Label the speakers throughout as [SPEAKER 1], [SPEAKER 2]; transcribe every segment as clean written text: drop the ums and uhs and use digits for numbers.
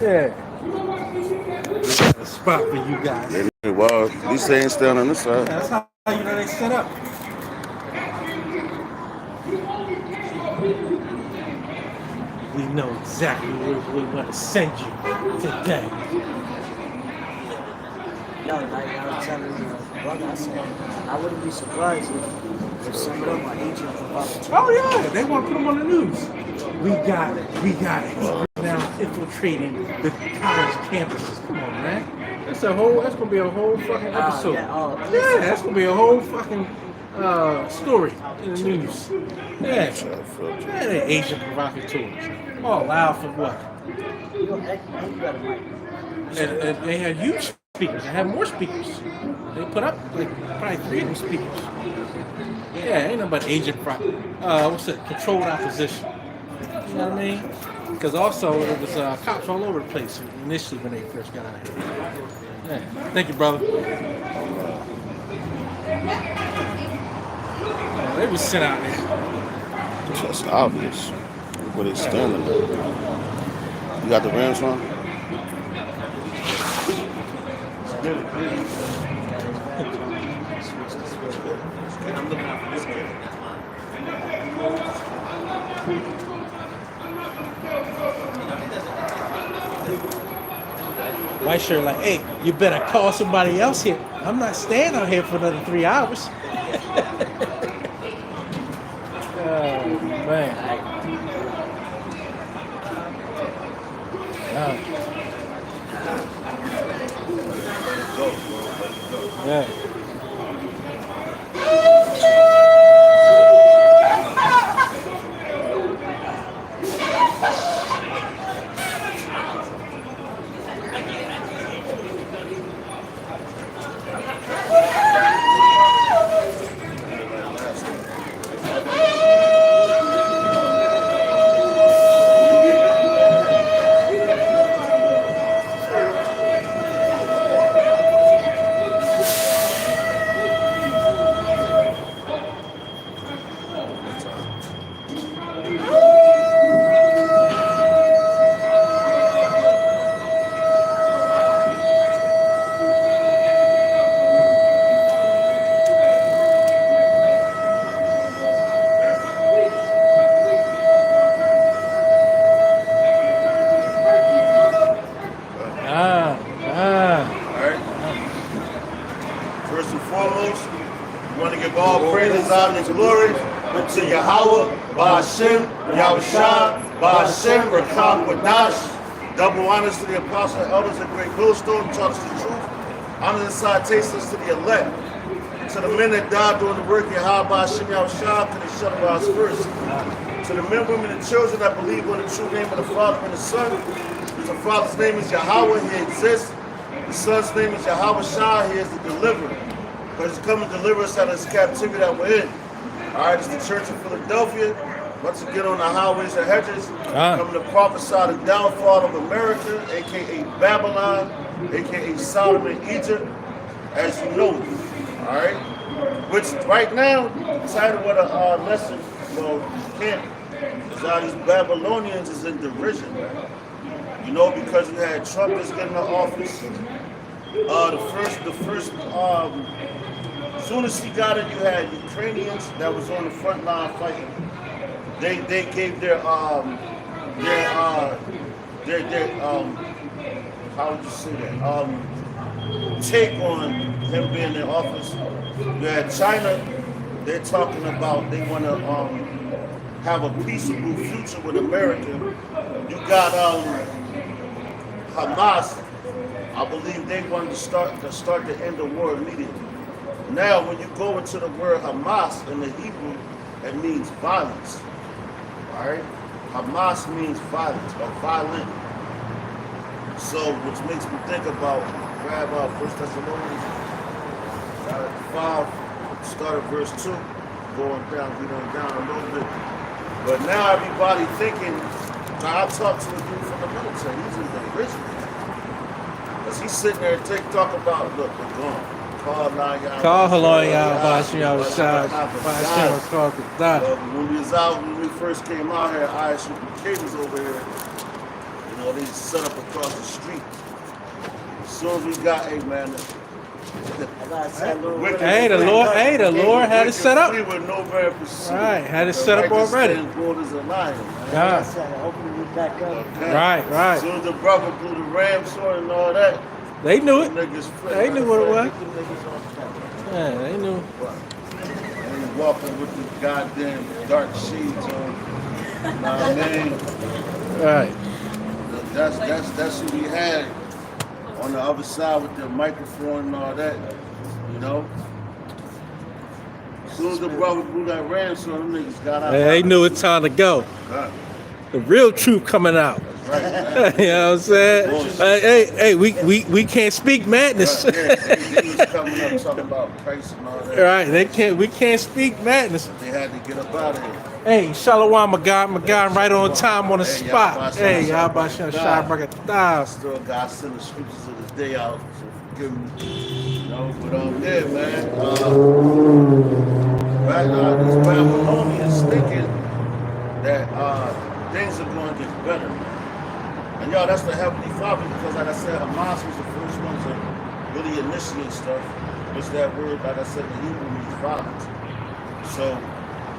[SPEAKER 1] Yeah. We got a spot for you guys.
[SPEAKER 2] Well, these ain't staying on this
[SPEAKER 1] Yeah,
[SPEAKER 2] side.
[SPEAKER 1] that's how you know they set up. We know exactly where we're going to send you today.
[SPEAKER 3] Yo, like I was telling brother, I said, I wouldn't be surprised if some of them are agent provocateurs.
[SPEAKER 1] Oh yeah, they want to put them on the news. We got it. He's now infiltrating the college campuses. Come on, man. That's gonna be a whole fucking episode. Yeah, that's gonna be a whole fucking story in the news. Yeah, they Asian provocateurs. All loud for what? And they had huge speakers. They had more speakers. They put up like probably 3 of them speakers. Yeah, ain't nothing but agent what's it? Controlled opposition. You know what I mean? Because also it was cops all over the place initially when they first got out here. Yeah. Thank you, brother. Yeah, they was sent out there.
[SPEAKER 2] That's obvious. What they standing there. You got the Rams on?
[SPEAKER 1] White shirt like, hey, you better call somebody else here. I'm not staying out here for another 3 hours. Oh, man. Yeah.
[SPEAKER 4] To Yahweh, Ba'ashem, Yahushua, Ba'ashem, Rakam, Wadash. Double honors to the apostle, elders, and great millstone, talks the truth. Honors and salutations to the elect. To the men that died doing the work, Yahweh, Ba'ashem, Yahushua, to the shut our spirits. To the men, women, and children that believe on the true name of the Father and the Son. The Father's name is Yahweh, he exists. The Son's name is Yahweh Shah, he is the deliverer. Because he's come to deliver us out of this captivity that we're in. All right, it's the Church of Philadelphia. Once again on the highways and hedges, coming to prophesy the downfall of America, a.k.a. Babylon, a.k.a. Sodom and Egypt, as you know. All right? Which right now, the title of the lesson, camp, is how these Babylonians is in derision, man. You know, because you had Trump that's getting the office. As soon as he got it, you had Ukrainians that was on the front line fighting. They gave their how would you say that? Take on him being in office. You had China. They're talking about they want to have a peaceable future with America. You got Hamas. I believe they wanted to start the end of war immediately. Now, when you go into the word Hamas in the Hebrew, it means violence. All right? Hamas means violence or violent. So, which makes me think about, grab 1 Thessalonians 5, start at verse 2, going down a little bit. But now everybody thinking, now I talked to a dude from the military, he's in the original. Because he's sitting there and talk about, look, we're gone. Call
[SPEAKER 1] Haloya, Ba'ashem, Yahushua, Ba'ashem, called the
[SPEAKER 4] when we first came out here, I shoot the cables over here. You know, they set up across the street. As soon as we got, hey man,
[SPEAKER 1] Hey, the Lord had it set up.
[SPEAKER 4] With no very pursuit.
[SPEAKER 1] Right, had it set up already.
[SPEAKER 4] Borders of lion, man.
[SPEAKER 1] Yeah.
[SPEAKER 3] Hopefully we back up.
[SPEAKER 4] Okay.
[SPEAKER 1] Right.
[SPEAKER 4] As soon as the brother blew the ram sword and all that,
[SPEAKER 1] They knew it.
[SPEAKER 4] niggas flipped.
[SPEAKER 1] They knew what it was.
[SPEAKER 3] Get them niggas off track.
[SPEAKER 1] Yeah, they knew.
[SPEAKER 4] And he walking with the goddamn dark shades on. Know what I mean?
[SPEAKER 1] Right.
[SPEAKER 4] That's who we had on the other side with the microphone and all that, you know. As soon as the brother blew that ram sword, them niggas got out.
[SPEAKER 1] They knew it's time to go.
[SPEAKER 4] God,
[SPEAKER 1] The real truth coming out.
[SPEAKER 4] right, man.
[SPEAKER 1] You know what I'm saying? Hey, we can't speak madness.
[SPEAKER 4] Right, yeah, they was coming up talking about Christ and all that.
[SPEAKER 1] Right, we can't speak madness.
[SPEAKER 4] They had to get up out of here.
[SPEAKER 1] Hey, Shalom, my guy, right on time on the
[SPEAKER 4] Hey,
[SPEAKER 1] spot. Hey, y'all about to
[SPEAKER 4] Shalom.
[SPEAKER 1] shine
[SPEAKER 4] Still got to send the scriptures of the day out, so forgive me. You know, but yeah, man. These Babylonians thinking that things are going to get better. And y'all, that's the Heavenly Father, because like I said, Hamas was the first one to really initiate stuff. Which that word, like I said, the Hebrew means violence. So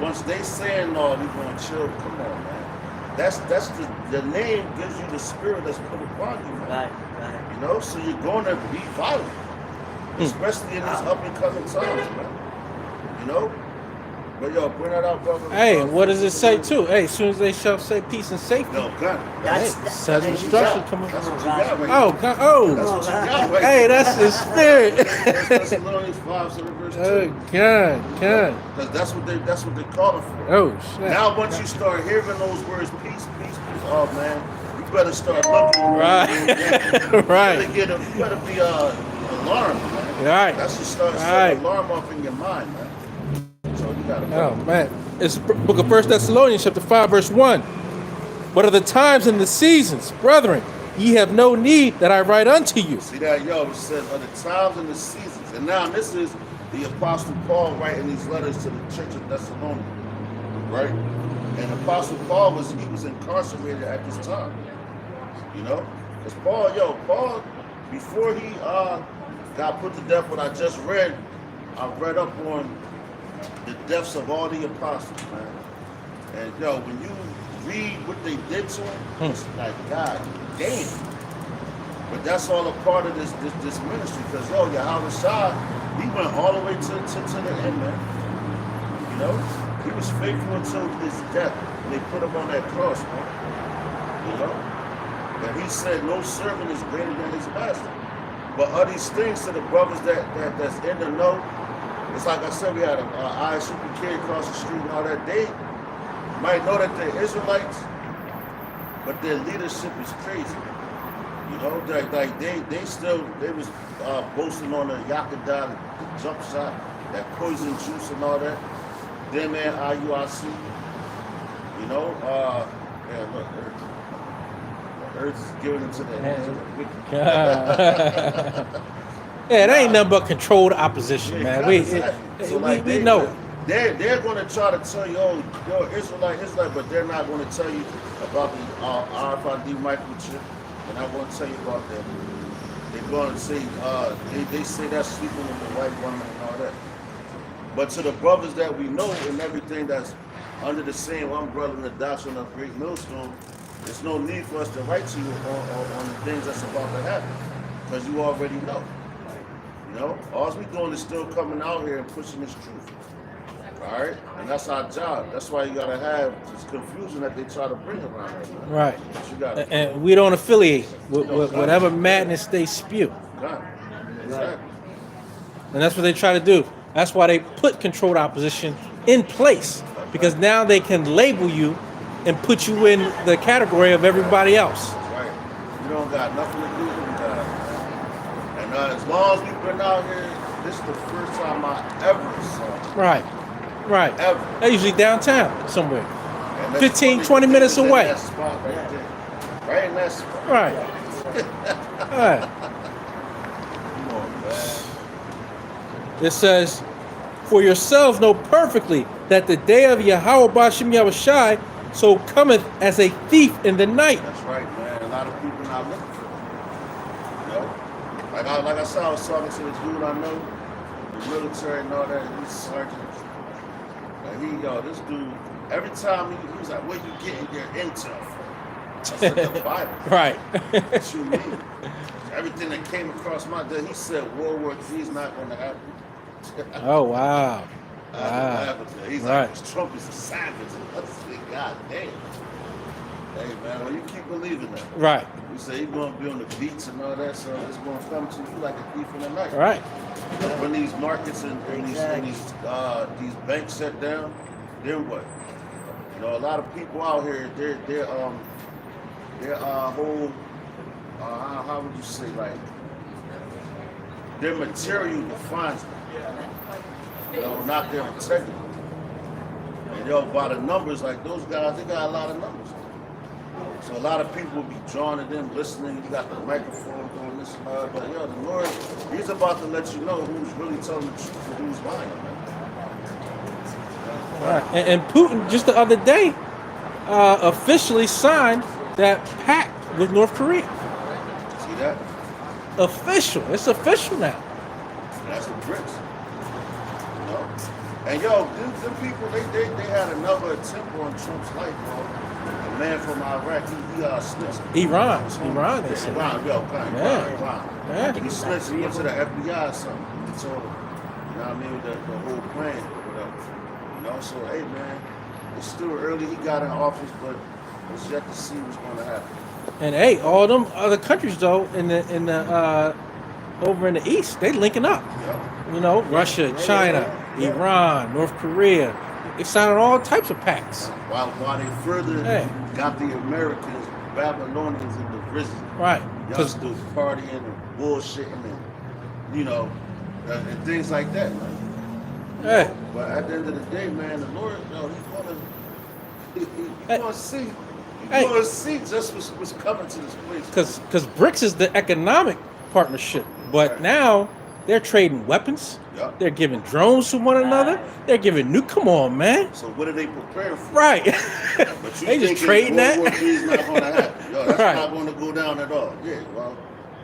[SPEAKER 4] once they saying, no, we going to chill, come on, man. That's the name gives you the spirit that's put upon you, man.
[SPEAKER 3] Right.
[SPEAKER 4] You know, so you're going to be violent, especially in these up and coming times, man. You know. But yo, bring that out, brother.
[SPEAKER 1] Hey, what does it say too? Hey, as soon as they shall say peace and safety.
[SPEAKER 4] No, God.
[SPEAKER 1] Says instruction coming.
[SPEAKER 4] That's what you got right
[SPEAKER 1] Oh,
[SPEAKER 4] there.
[SPEAKER 1] God, oh.
[SPEAKER 4] That's what you got right
[SPEAKER 1] Hey,
[SPEAKER 4] there.
[SPEAKER 1] that's the spirit.
[SPEAKER 4] Thessalonians 5, verse 2.
[SPEAKER 1] Oh, God.
[SPEAKER 4] Because that's what they call it for.
[SPEAKER 1] Oh, shit.
[SPEAKER 4] Now, once you start hearing those words, peace, oh man, you better start looking.
[SPEAKER 1] Right. Right.
[SPEAKER 4] You better be alarmed, man.
[SPEAKER 1] Right.
[SPEAKER 4] That's to start setting an alarm off in your mind, man. So you gotta.
[SPEAKER 1] Oh, man. It's book of 1 Thessalonians, chapter 5, verse 1. What are the times and the seasons, brethren? Ye have no need that I write unto you.
[SPEAKER 4] See that, yo, it says are the times and the seasons. And now this is the Apostle Paul writing these letters to the church of Thessalonica, right? And Apostle Paul was incarcerated at this time, you know? Because Paul, before he got put to death, what I just read, I read up on the deaths of all the apostles, man. And yo, when you read what they did to him, it's like, God damn. But that's all a part of this ministry, because Yahweh Shah, he went all the way to the end, man. You know? He was faithful until his death when they put him on that cross, man. You know? And he said no servant is greater than his master. But are these things to the brothers that's in the know? It's like I said, we had an ISUP kid across the street and all that. They might know that they're Israelites, but their leadership is crazy. You know, like they was boasting on the Yakada, the jump shot, that poison juice and all that. Them and IUIC. You know, look, Earth is giving it to the hands of the wicked.
[SPEAKER 1] Yeah, it ain't nothing but controlled opposition, man. We know.
[SPEAKER 4] They're going to try to tell you, you're Israelite, but they're not going to tell you about the RFID microchip. They're not going to tell you about that. They're going to say, they say that's sleeping with the white woman and all that. But to the brothers that we know and everything that's under the same umbrella and the doctrine of Great Millstone, there's no need for us to write to you on the things that's about to happen, because you already know. You know, all we doing is still coming out here and pushing this truth. All right? And that's our job. That's why you got to have this confusion that they try to bring around here, man.
[SPEAKER 1] Right.
[SPEAKER 4] But you gotta,
[SPEAKER 1] and we don't affiliate with whatever madness they spew.
[SPEAKER 4] Exactly.
[SPEAKER 1] And that's what they try to do. That's why they put controlled opposition in place, because now they can label you and put you in the category of everybody else.
[SPEAKER 4] That's right. You don't got nothing to do with God. And as long as we've been out here, this is the first time I ever saw it.
[SPEAKER 1] Right.
[SPEAKER 4] Ever.
[SPEAKER 1] They're usually downtown somewhere.
[SPEAKER 4] And
[SPEAKER 1] 15, 20 minutes
[SPEAKER 4] in
[SPEAKER 1] away.
[SPEAKER 4] That spot right there. Right in that spot.
[SPEAKER 1] Right. Right.
[SPEAKER 4] Come on, man.
[SPEAKER 1] It says, for yourselves know perfectly that the day of Yahweh Ba'ashem Yahushai so cometh as a thief in the night.
[SPEAKER 4] That's right, man. A lot lot of people not looking for them. You know? Like I said, I was talking to this dude I know, the military and all that, he's sergeant. This dude, every time he was like, where you getting your intel from? I said, the Bible.
[SPEAKER 1] Right.
[SPEAKER 4] What you mean? Everything that came across my desk, he said World War III is not going to happen.
[SPEAKER 1] Oh, wow.
[SPEAKER 4] He's
[SPEAKER 1] Right.
[SPEAKER 4] like, Trump is a savage. Let's say, God damn. Hey, man, well, you keep believing that.
[SPEAKER 1] Right.
[SPEAKER 4] You say you're going to be on the beach and all that, so it's going to come to you like a thief in the night.
[SPEAKER 1] Right.
[SPEAKER 4] When these markets and these banks shut down, then what? You know, a lot of people out here, their whole, how would you say, like, their material defines them. You know, not their integrity. And yo, by the numbers, like those guys, they got a lot of numbers. So a lot of people will be drawn to them, listening. You got the microphone doing this and that. But yo, the Lord, he's about to let you know who's really telling the truth and who's lying, man.
[SPEAKER 1] Right. And Putin, just the other day, officially signed that pact with North Korea.
[SPEAKER 4] See that?
[SPEAKER 1] Official. It's official now.
[SPEAKER 4] That's the bricks. You know? And yo, them people, they had another attempt on Trump's life, bro. A man from Iraq, he snitched.
[SPEAKER 1] Iran, they said.
[SPEAKER 4] Iran.
[SPEAKER 1] Yeah.
[SPEAKER 4] He snitched, he went to the FBI or something. He told him, you know what I mean, the whole plan or whatever. You know, so hey man, it's still early, he got in office, but it's yet to see what's gonna happen.
[SPEAKER 1] And hey, all them other countries though in the over in the east, they linking up.
[SPEAKER 4] Yeah.
[SPEAKER 1] You know, Russia, China, Iran, North Korea. They signing all types of pacts.
[SPEAKER 4] While they further got the Americans, Babylonians in the prison.
[SPEAKER 1] Right.
[SPEAKER 4] Y'all still partying and bullshitting and, you know, and things like that, man.
[SPEAKER 1] Hey.
[SPEAKER 4] But at the end of the day, man, the Lord, he's gonna see. He's gonna see just what's coming to this place.
[SPEAKER 1] Because BRICS is the economic partnership, but now they're trading weapons.
[SPEAKER 4] Yep.
[SPEAKER 1] They're giving drones to one another. They're giving come on, man.
[SPEAKER 4] So what are they preparing for?
[SPEAKER 1] Right.
[SPEAKER 4] But
[SPEAKER 1] they just trading that.
[SPEAKER 4] World War III is not gonna happen. Yo, that's
[SPEAKER 1] Right.
[SPEAKER 4] not gonna go down at all. Yeah, well,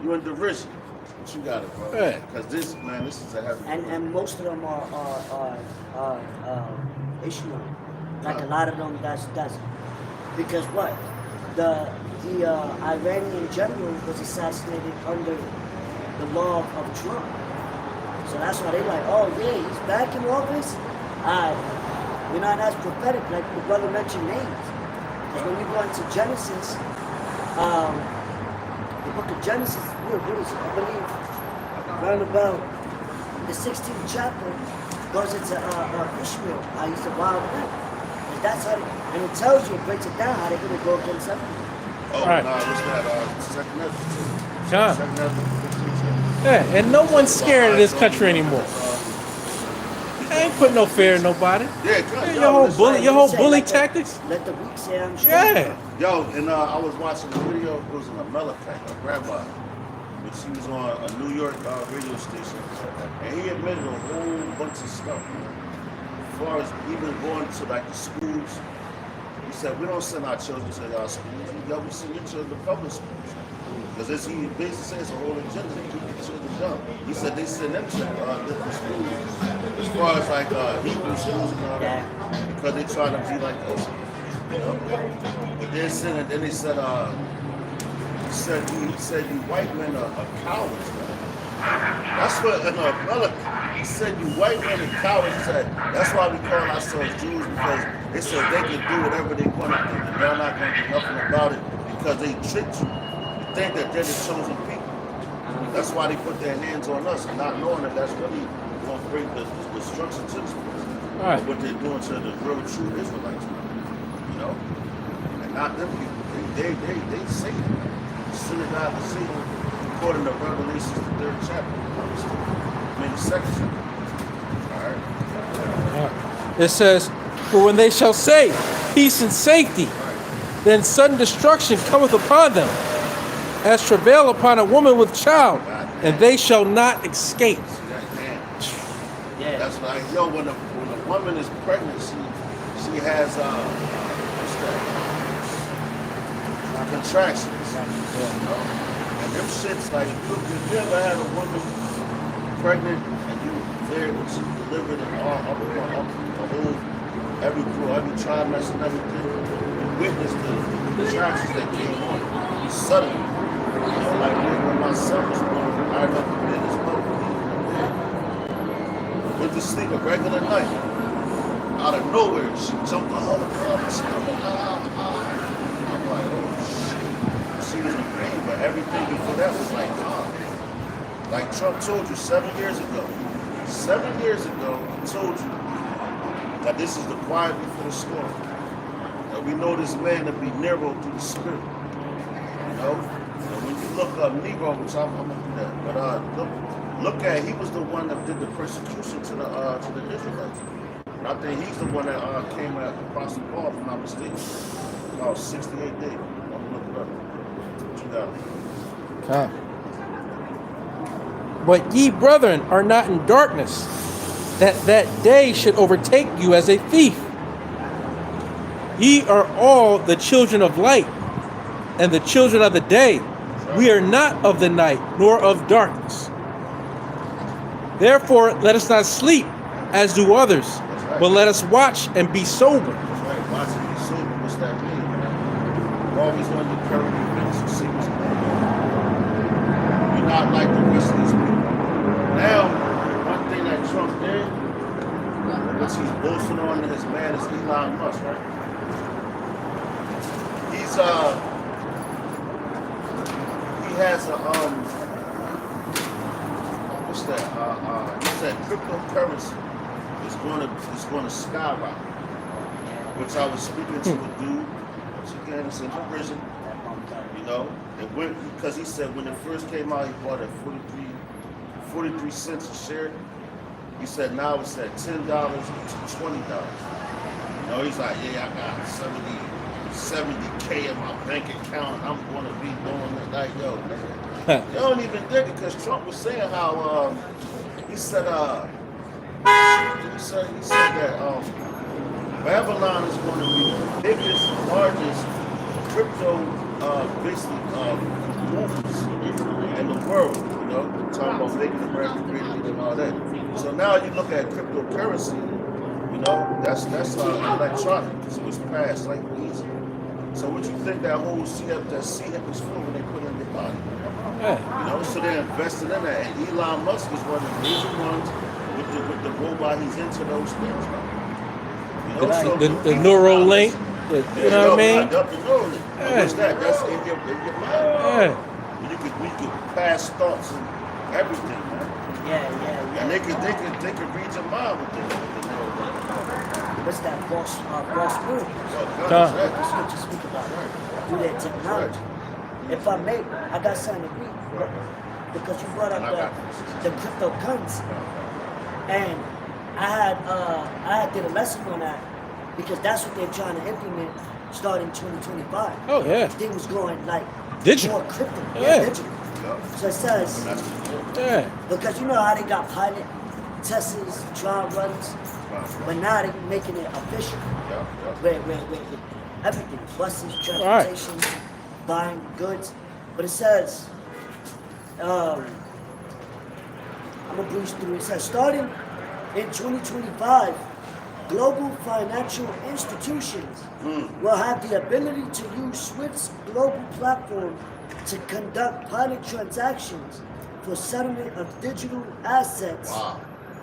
[SPEAKER 4] you in Dersion. But you got it, bro.
[SPEAKER 1] Right.
[SPEAKER 4] Because this is a heavy.
[SPEAKER 3] And most of them are Ishmael. Like a lot of them doesn't. Because what? The Iranian general was assassinated under the law of Trump. So that's why they like, oh yeah, he's back in office. You know, and that's prophetic, like the brother mentioned names. Because when you go into Genesis, the book of Genesis, what is it? I believe around about the 16th chapter goes into Ishmael. He's a wild man. And that's how, and it tells you, it breaks it down how they're going to go against everything.
[SPEAKER 4] Oh,
[SPEAKER 1] Right.
[SPEAKER 4] no, what's that? Second episode.
[SPEAKER 1] John.
[SPEAKER 4] Second episode.
[SPEAKER 1] Yeah, and no one's scared of this country anymore. I ain't putting no fear in nobody.
[SPEAKER 4] Yeah,
[SPEAKER 1] Your whole bully tactics.
[SPEAKER 3] Let the weak say I'm strong.
[SPEAKER 1] Yeah.
[SPEAKER 4] Yo, and I was watching a video. It was in Amalekite, a rabbi, which he was on a New York radio station, and he admitted a whole bunch of stuff. As far as even going to like the schools, he said we don't send our children to our schools. We send your children to public schools. Because he basically says a whole agenda to keep the children young. He said they send them to different schools, as far as like Hebrew schools and all that, because they try to be like us. You know? But then they said, he said you white men are cowards, man. That's what he said you white men are cowards. He said that's why we call ourselves Jews, because they said they can do whatever they want to do, and they're not going to do nothing about it because they tricked you. Think that they're the chosen people. That's why they put their hands on us, and not knowing that that's really going to bring the destruction to this place.
[SPEAKER 1] Right.
[SPEAKER 4] What they're doing to the real true Israelites, you know, and not them people. They Satan, synagogue of Satan, according to Revelations, the 3rd chapter. I mean, the 2nd chapter. All right.
[SPEAKER 1] It says, "For when they shall say peace and safety, then sudden destruction cometh upon them, as travail upon a woman with child, and they shall not escape."
[SPEAKER 3] Yeah.
[SPEAKER 4] That's like, yo, when a woman is pregnant, she has what's that? Contractions. And them shits, like, if you ever had a woman pregnant and you were there when she delivered and all up the whole, every trimester and everything, you witnessed the contractions that came on suddenly. You know, like when my son was born, I remember being his mother. Went to sleep a regular night. Out of nowhere, she jumped on her girl and she was like, I'm like, oh shit. She was in pain, but everything before that was like, like Trump told you 7 years ago. 7 years ago, he told you that this is the quiet before the storm. That we know this man to be Nero through the spirit. You know? And when you look up Nero, which I'm gonna do that, but look at, he was the one that did the persecution to the Israelites. And I think he's the one that came at Apostle Paul, if I'm not mistaken. About 68 days. I'm gonna look it up. What you got?
[SPEAKER 1] But ye brethren are not in darkness, that day should overtake you as a thief. Ye are all the children of light, and the children of the day. We are not of the night, nor of darkness. Therefore, let us not sleep, as do others, but let us watch and be sober.
[SPEAKER 4] That's right, watch and be sober. What's that mean? You always want to current events and see what's going on. You're not like the rest of these people. Now, one thing that Trump did, which he's boasting on his man, is Elon Musk, right? He has a what's that? He said cryptocurrency is going to skyrocket. Which I was speaking to a dude, once again, it's in prison, you know. It went because he said when it first came out, he bought it 43 cents a share. He said now it's at $10 to $20. You know, he's like, yeah, I got 70K in my bank account. I'm going to be doing it. Like, yo, man, you don't even dig it because Trump was saying how he said that Babylon is going to be the biggest, largest crypto movements in the world. You know, talking about making America great again and all that. So now you look at cryptocurrency. You know, that's electronic. It was passed like easy. So what you think that whole CHIP was for when they put it in their body? You know, so they're investing in that. And Elon Musk is one of the major ones with the robot. He's into those things. You know,
[SPEAKER 1] the Neuralink. You know what I mean?
[SPEAKER 4] The Neuralink. What's that? That's in your mind. You could pass thoughts and everything, man.
[SPEAKER 3] Yeah.
[SPEAKER 4] And they could read your mind with the Neuralink.
[SPEAKER 3] What's that false spirit? That's what you speak about. Do that technology. If I may, I got something to read. Because you brought up the cryptocurrency. And I had did a lesson on that because that's what they're trying to implement starting 2025.
[SPEAKER 1] Oh yeah.
[SPEAKER 3] Things going like
[SPEAKER 1] digital.
[SPEAKER 3] More crypto.
[SPEAKER 1] Yeah.
[SPEAKER 3] Digital. So it says because you know how they got pilot tests, trial runs, but now they're making it official. Where everything, buses, transportation, buying goods. But it says I'm gonna breeze through. It says starting in 2025, global financial institutions will have the ability to use SWIFT's global platform to conduct pilot transactions for settlement of digital assets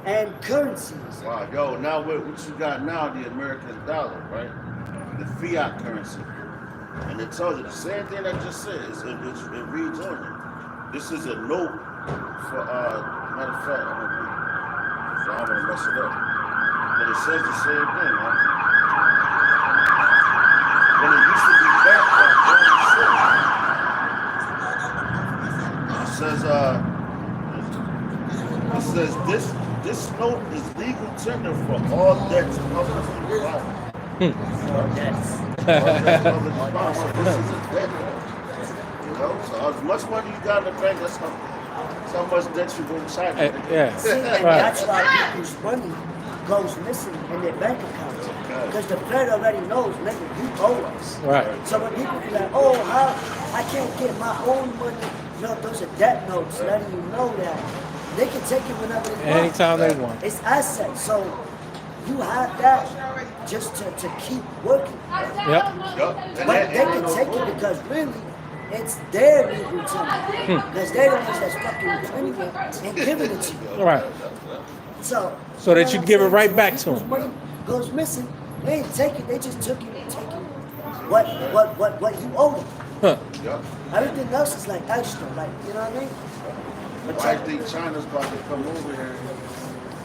[SPEAKER 3] and currencies.
[SPEAKER 4] Wow, yo, now what you got now, the American dollar, right? The fiat currency. And it tells you the same thing I just said. It reads on it. This is a note for, matter of fact, I don't want to mess it up. But it says the same thing, man. When it used to be backed by it says this note is legal tender for all debts publicly filed. All debts publicly filed. So this is a debt. You know, so as much money you got in the bank, that's how much debt you go inside.
[SPEAKER 3] See, and that's why people's money goes missing in their bank accounts. Because the Fed already knows, nigga, you owe us.
[SPEAKER 1] Right.
[SPEAKER 3] So when people be like, oh, how I can't get my own money, those are debt notes letting you know that they can take it whenever they want.
[SPEAKER 1] Anytime they want.
[SPEAKER 3] It's assets. So you have that just to keep working.
[SPEAKER 1] Yep.
[SPEAKER 3] But they can take it because really, it's their legal team. Because they're the ones that's fucking printing it and giving it to you.
[SPEAKER 1] Right.
[SPEAKER 3] So
[SPEAKER 1] that you give it right back to
[SPEAKER 3] them.
[SPEAKER 1] them.
[SPEAKER 3] Money goes missing. They ain't take it. They just took it and taking what you owe them.
[SPEAKER 1] Huh.
[SPEAKER 3] Everything else is like extra. Like, you know what I mean? But
[SPEAKER 4] I think China's about to come over here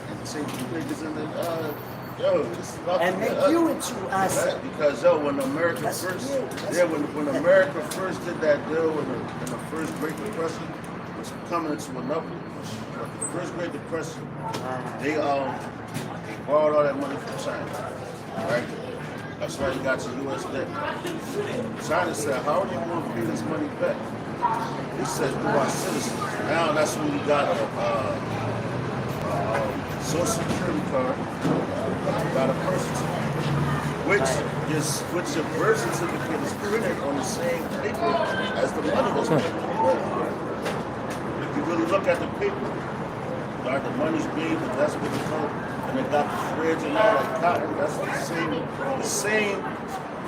[SPEAKER 4] and take you niggas in the this is about
[SPEAKER 3] and
[SPEAKER 4] to
[SPEAKER 3] make
[SPEAKER 4] get
[SPEAKER 3] you
[SPEAKER 4] ugly.
[SPEAKER 3] into assets.
[SPEAKER 4] Because when America
[SPEAKER 3] That's
[SPEAKER 4] first,
[SPEAKER 3] weird. That's
[SPEAKER 4] when America first did that deal in the first Great Depression, was coming into another. The first Great Depression, they borrowed all that money from China, right? That's why you got your U.S. debt. China said, "How are you going to pay this money back?" He said, "Through our citizens." Now that's when you got a Social Security card, got a birth certificate, which your birth certificate is printed on the same paper as the money that's printed. If you really look at the paper, like the money's being, that's what it's called, and they got the threads and all that cotton. That's the same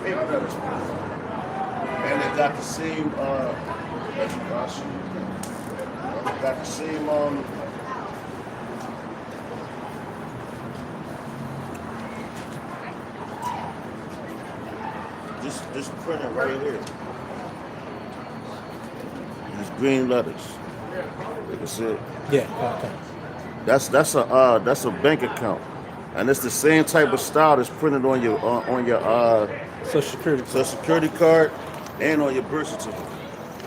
[SPEAKER 4] paper that is printed, and they got the same they got the same This printed right here. These green letters. You can see it.
[SPEAKER 1] Yeah. Okay.
[SPEAKER 4] That's a bank account, and it's the same type of style that's printed on your
[SPEAKER 1] Social Security
[SPEAKER 4] card and on your birth certificate.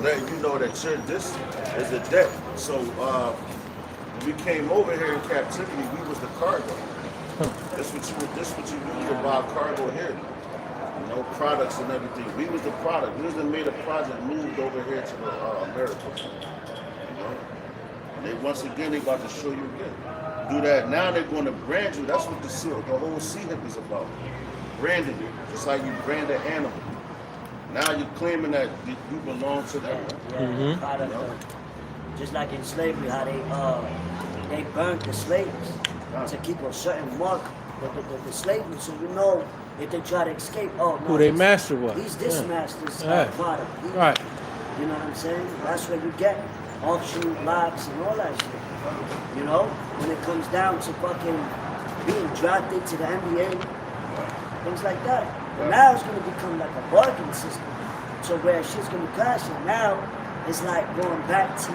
[SPEAKER 4] Let you know that this is a debt. So when we came over here in captivity, we was the cargo. This what you use to buy cargo here. You know, products and everything. We was the product. We was the made a project moved over here to America. You know? And they once again they about to show you again. Do that. Now they're going to brand you. That's what the whole CHIP is about. Branding you. Just like you brand an animal. Now you're claiming that you belong to them.
[SPEAKER 3] Yeah, product just like in slavery, how they burnt the slaves to keep a certain mark the slavery, so you know if they try to escape, oh no,
[SPEAKER 1] who their master was.
[SPEAKER 3] He's this master's product.
[SPEAKER 1] Right.
[SPEAKER 3] You know what I'm saying? That's where you get auction blocks and all that shit. You know, when it comes down to fucking being drafted to the NBA, things like that. But now it's gonna become like a bargain system. So where shit's gonna crash, and now it's like going back to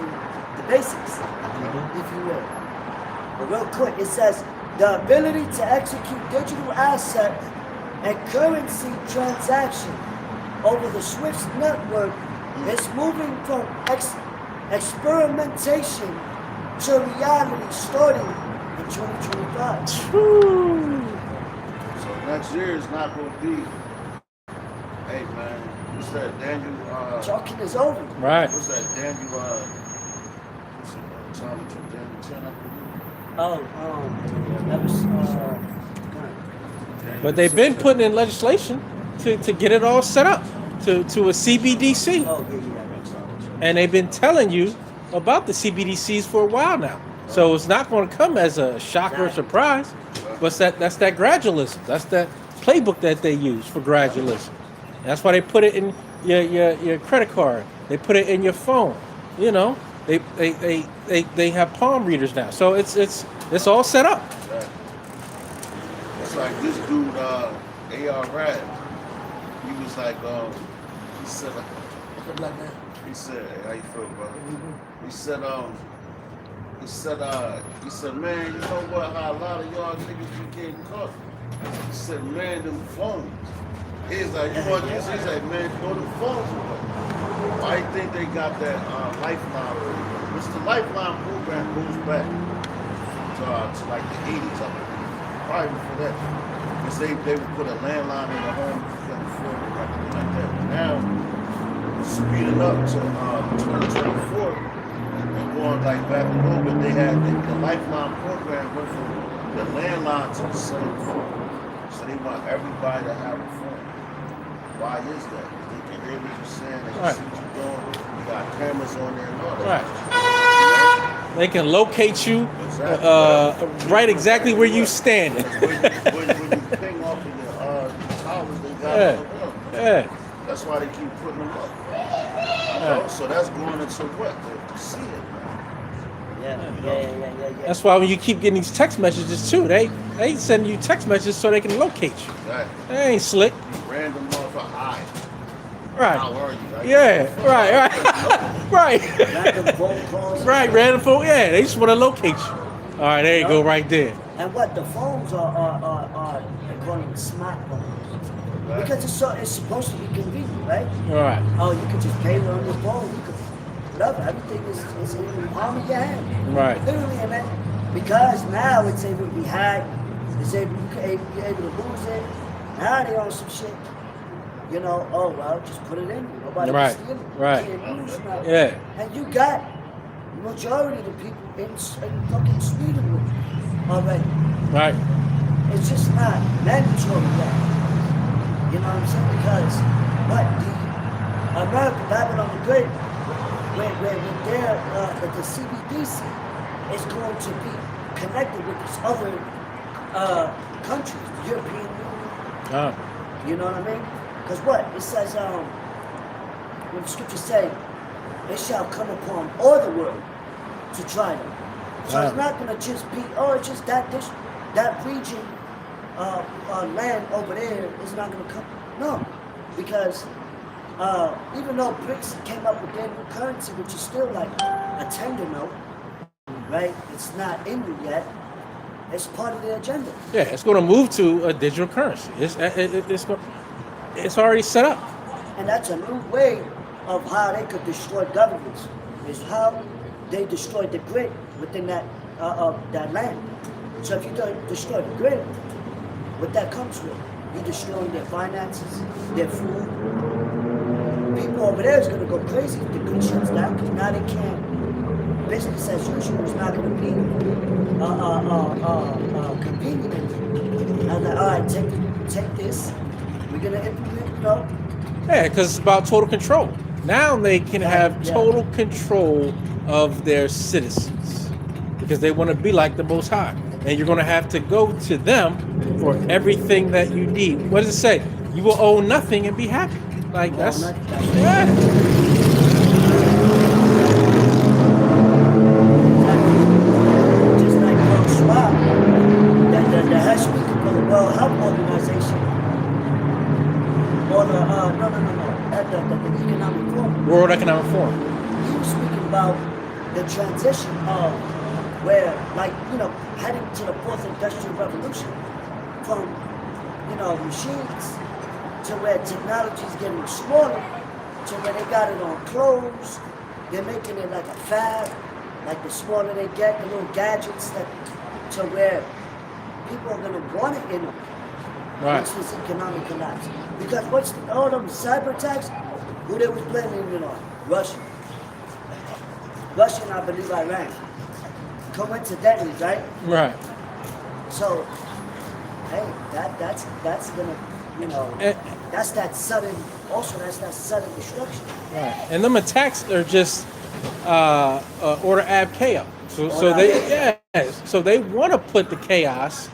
[SPEAKER 3] the basics, if you will. But real quick, it says the ability to execute digital asset and currency transaction over the SWIFT network is moving from experimentation to reality starting in 2025.
[SPEAKER 4] So next year is not going to be, hey man, what's that Daniel?
[SPEAKER 3] Talking is over.
[SPEAKER 1] Right.
[SPEAKER 4] What's that Daniel? What's it? Daniel 10, I believe.
[SPEAKER 3] That was.
[SPEAKER 1] But they've been putting in legislation to get it all set up to a CBDC.
[SPEAKER 3] Oh, yeah.
[SPEAKER 1] And they've been telling you about the CBDCs for a while now. So it's not going to come as a shock or a surprise. But that's that gradualism. That's that playbook that they use for gradualism. That's why they put it in your credit card. They put it in your phone. You know, they have palm readers now. So it's all set up.
[SPEAKER 4] It's like this dude, A.R. Rad. He was like, he said, hey, how you feel, brother? He said, man, you know what? How a lot of y'all niggas be getting caught. He said, man, them phones. He's like, you want this? He's like, man, throw them phones away. Why do you think they got that Lifeline program? Which the Lifeline program goes back to like the 80s, I believe. Probably before that. Because they would put a landline in the home before like that. Now, speeding up to 2024 and going like back a little bit, they had the Lifeline program went from the landline to the cell phone. So they want everybody to have a phone. Why is that? Because they can hear what you're saying, they can see what you're doing. You got cameras on there and all that.
[SPEAKER 1] Right. They can locate you right exactly where you standing.
[SPEAKER 4] When you ping off of your towers, they got it on the wall.
[SPEAKER 1] Yeah.
[SPEAKER 4] That's why they keep putting them up. You know? So that's going into what? To see it, man.
[SPEAKER 3] Yeah.
[SPEAKER 1] That's why when you keep getting these text messages too, they send you text messages so they can locate you.
[SPEAKER 4] Right.
[SPEAKER 1] They ain't slick.
[SPEAKER 4] Random motherfucker, hi.
[SPEAKER 1] Right.
[SPEAKER 4] How are you? Right?
[SPEAKER 1] Yeah. Right. Right.
[SPEAKER 3] Random phone calls.
[SPEAKER 1] Right. Random phone. Yeah. They just want to locate you. All right. There you go. Right there.
[SPEAKER 3] And what the phones are they call them smartphones.
[SPEAKER 4] Right.
[SPEAKER 3] Because it's supposed to be convenient, right?
[SPEAKER 1] All right.
[SPEAKER 3] Oh, you can just pay it on your phone. You can whatever. Everything is in the palm of your hand.
[SPEAKER 1] Right.
[SPEAKER 3] Literally, and then because now it's able to be hacked, it's able you're able to lose it. Now they on some shit. You know, oh well, just put it in. Nobody
[SPEAKER 1] Right.
[SPEAKER 3] can steal it.
[SPEAKER 1] Right.
[SPEAKER 3] You can't use now.
[SPEAKER 1] Yeah.
[SPEAKER 3] And you got the majority of the people in fucking Sweden with it already.
[SPEAKER 1] Right.
[SPEAKER 3] It's just not mandatory yet. You know what I'm saying? Because what the American Babylon the Great, where they're at the CBDC is going to be connected with these other countries, the European Union. You know what I mean? Because what? It says, when the scriptures say, it shall come upon all the world to try them. So it's not going to just be, it's just that region, land over there is not going to come. No, because even though BRICS came up with their new currency, which is still like a tender note, right? It's not in there yet. It's part of their agenda.
[SPEAKER 1] Yeah, it's going to move to a digital currency. It's already set up.
[SPEAKER 3] And that's a new way of how they could destroy governments. Is how they destroyed the grid within that land. So if you don't destroy the grid, what that comes with, you're destroying their finances, their food. People over there is going to go crazy if the grid shuts down because now they can't. Business as usual is not going to be convenient anymore. Now that, all right, take this. We're going to implement,
[SPEAKER 1] Yeah, because it's about total control. Now they can have total control of their citizens because they want to be like the Most High. And you're going to have to go to them for everything that you need. What does it say? You will owe nothing and be happy. Like that's yeah.
[SPEAKER 3] Just like Klaus Schwab, the head speaker for the World Health Organization, or the Economic Forum.
[SPEAKER 1] World Economic Forum.
[SPEAKER 3] He was speaking about the transition of where, like, heading to the fourth industrial revolution from, machines to where technology is getting smaller to where they got it on clothes. They're making it like a fab, like the smaller they get, the little gadgets that to where people are gonna want it in them.
[SPEAKER 1] Right.
[SPEAKER 3] Once this economic collapse. Because all them cyber attacks, who they was blaming it on? Russia, I believe Iran. Coincidentally, right?
[SPEAKER 1] Right.
[SPEAKER 3] So, hey, that's gonna, that's that sudden destruction.
[SPEAKER 1] Right. And them attacks are just order ab chaos. So they want to put the chaos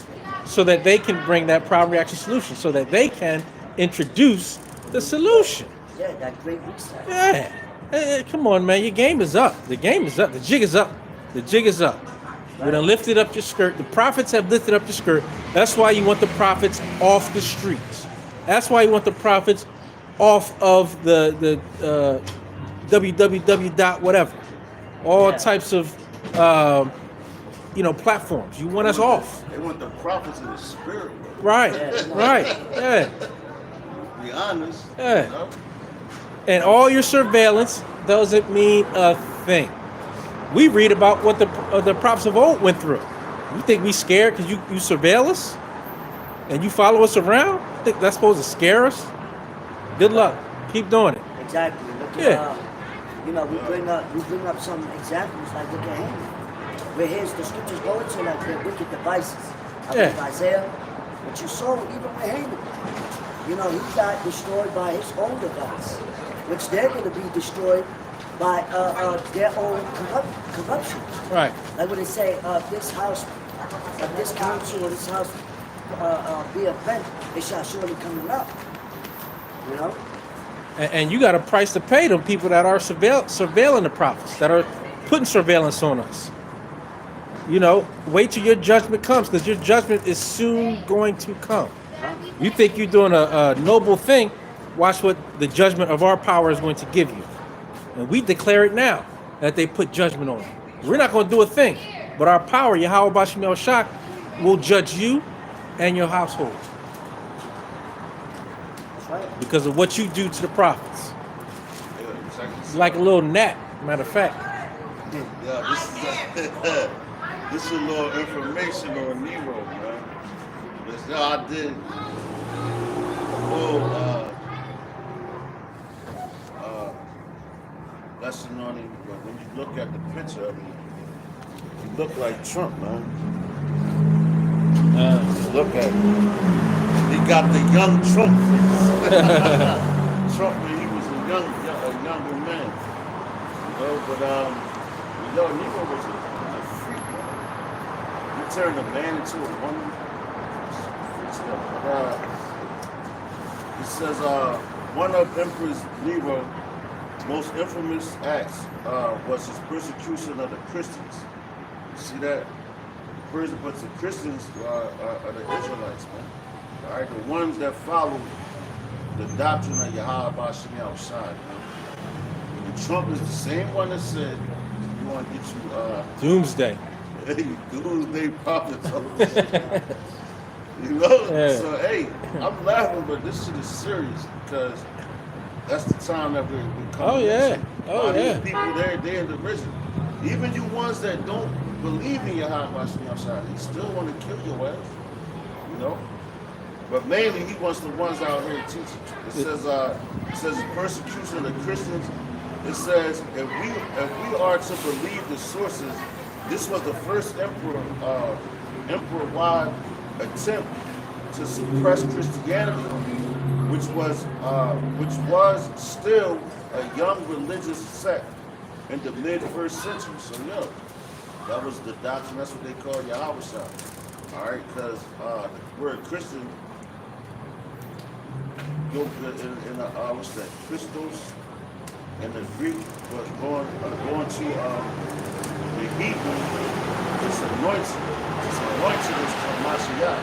[SPEAKER 1] so that they can bring that problem reaction solution, so that they can introduce the solution.
[SPEAKER 3] Yeah, that great reset.
[SPEAKER 1] Yeah. Hey, come on, man. Your game is up. The game is up. The jig is up. The jig is up. We done lifted up your skirt. The prophets have lifted up your skirt. That's why you want the prophets off the streets. That's why you want the prophets off of the www. whatever. All types of platforms. You want us off.
[SPEAKER 4] They want the prophets of the spirit.
[SPEAKER 1] Right. Right. Yeah.
[SPEAKER 4] Be honest.
[SPEAKER 1] Yeah. And all your surveillance doesn't mean a thing. We read about what the prophets of old went through. You think we scared because you surveil us and you follow us around? You think that's supposed to scare us? Good luck. Keep doing it.
[SPEAKER 3] Exactly. Look at, we bring up some examples like look at Haman, where here's the scriptures go into like their wicked devices. I believe Isaiah, But you saw even with Haman. You know, he got destroyed by his own device, which they're going to be destroyed by their own corruption.
[SPEAKER 1] Right.
[SPEAKER 3] Like when they say, this house, this council or this house be a bent, it shall surely come up. You know?
[SPEAKER 1] And you got a price to pay them people that are surveilling the prophets, that are putting surveillance on us. You know, wait till your judgment comes, because your judgment is soon going to come. You think you're doing a noble thing, watch what the judgment of our power is going to give you. And we declare it now that they put judgment on you. We're not going to do a thing, but our power, Yahweh Bashim El Shak, will judge you and your household. Because of what you do to the prophets. It's like a little gnat, matter of fact.
[SPEAKER 4] Yeah, this is a little information on Nero, man. I did a little lesson on him, but when you look at the picture of him, he look like Trump, man. Look at him. He got the young Trump face. Trump when he was a younger man. You know, but Nero was a freak, man. He turned a man into a woman. He says one of Emperor Nero's most infamous acts was his persecution of the Christians. You see that? But the Christians are the Israelites, man. All right, the ones that follow the doctrine of Yahweh Bashim outside, man. And Trump is the same one that said, "You want to get you
[SPEAKER 1] Doomsday."
[SPEAKER 4] Doomsday prophets. You know?
[SPEAKER 1] Yeah.
[SPEAKER 4] So, hey, I'm laughing, but this shit is serious because that's the time that we're coming.
[SPEAKER 1] Oh, yeah. Oh, yeah.
[SPEAKER 4] These people, they're in the risen. Even you ones that don't believe in Yahweh Bashim outside, he still want to kill your ass. You know? But mainly, he wants the ones out here teaching. It says persecution of the Christians. It says if we are to believe the sources, this was the first emperor-wide attempt to suppress Christianity, which was still a young religious sect in the mid-first century. So yeah, that was the doctrine. That's what they call Yahweh Shah. All right, because the word Christian. What's that? Christos and the Greek was going to the Hebrew. It's anointed. It's anointed is called Mashiach.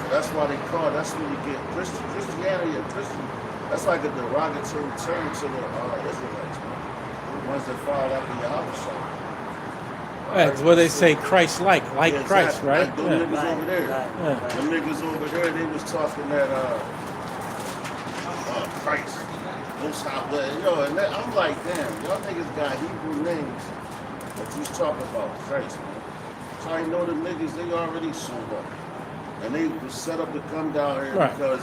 [SPEAKER 4] So that's why they call. That's when you get Christianity and Christian. That's like a derogatory term to the Israelites, man. The ones that follow after Yahweh.
[SPEAKER 1] That's what they say, Christ-like, like
[SPEAKER 4] Yeah,
[SPEAKER 1] Christ,
[SPEAKER 4] exactly.
[SPEAKER 1] right?
[SPEAKER 4] Like them niggas over there. Them niggas over there, they was talking that Christ. Most high, and I'm like, damn, y'all niggas got Hebrew names, but you talking about Christ, man. So I know the niggas, they already sold up. And they was set up to come down here because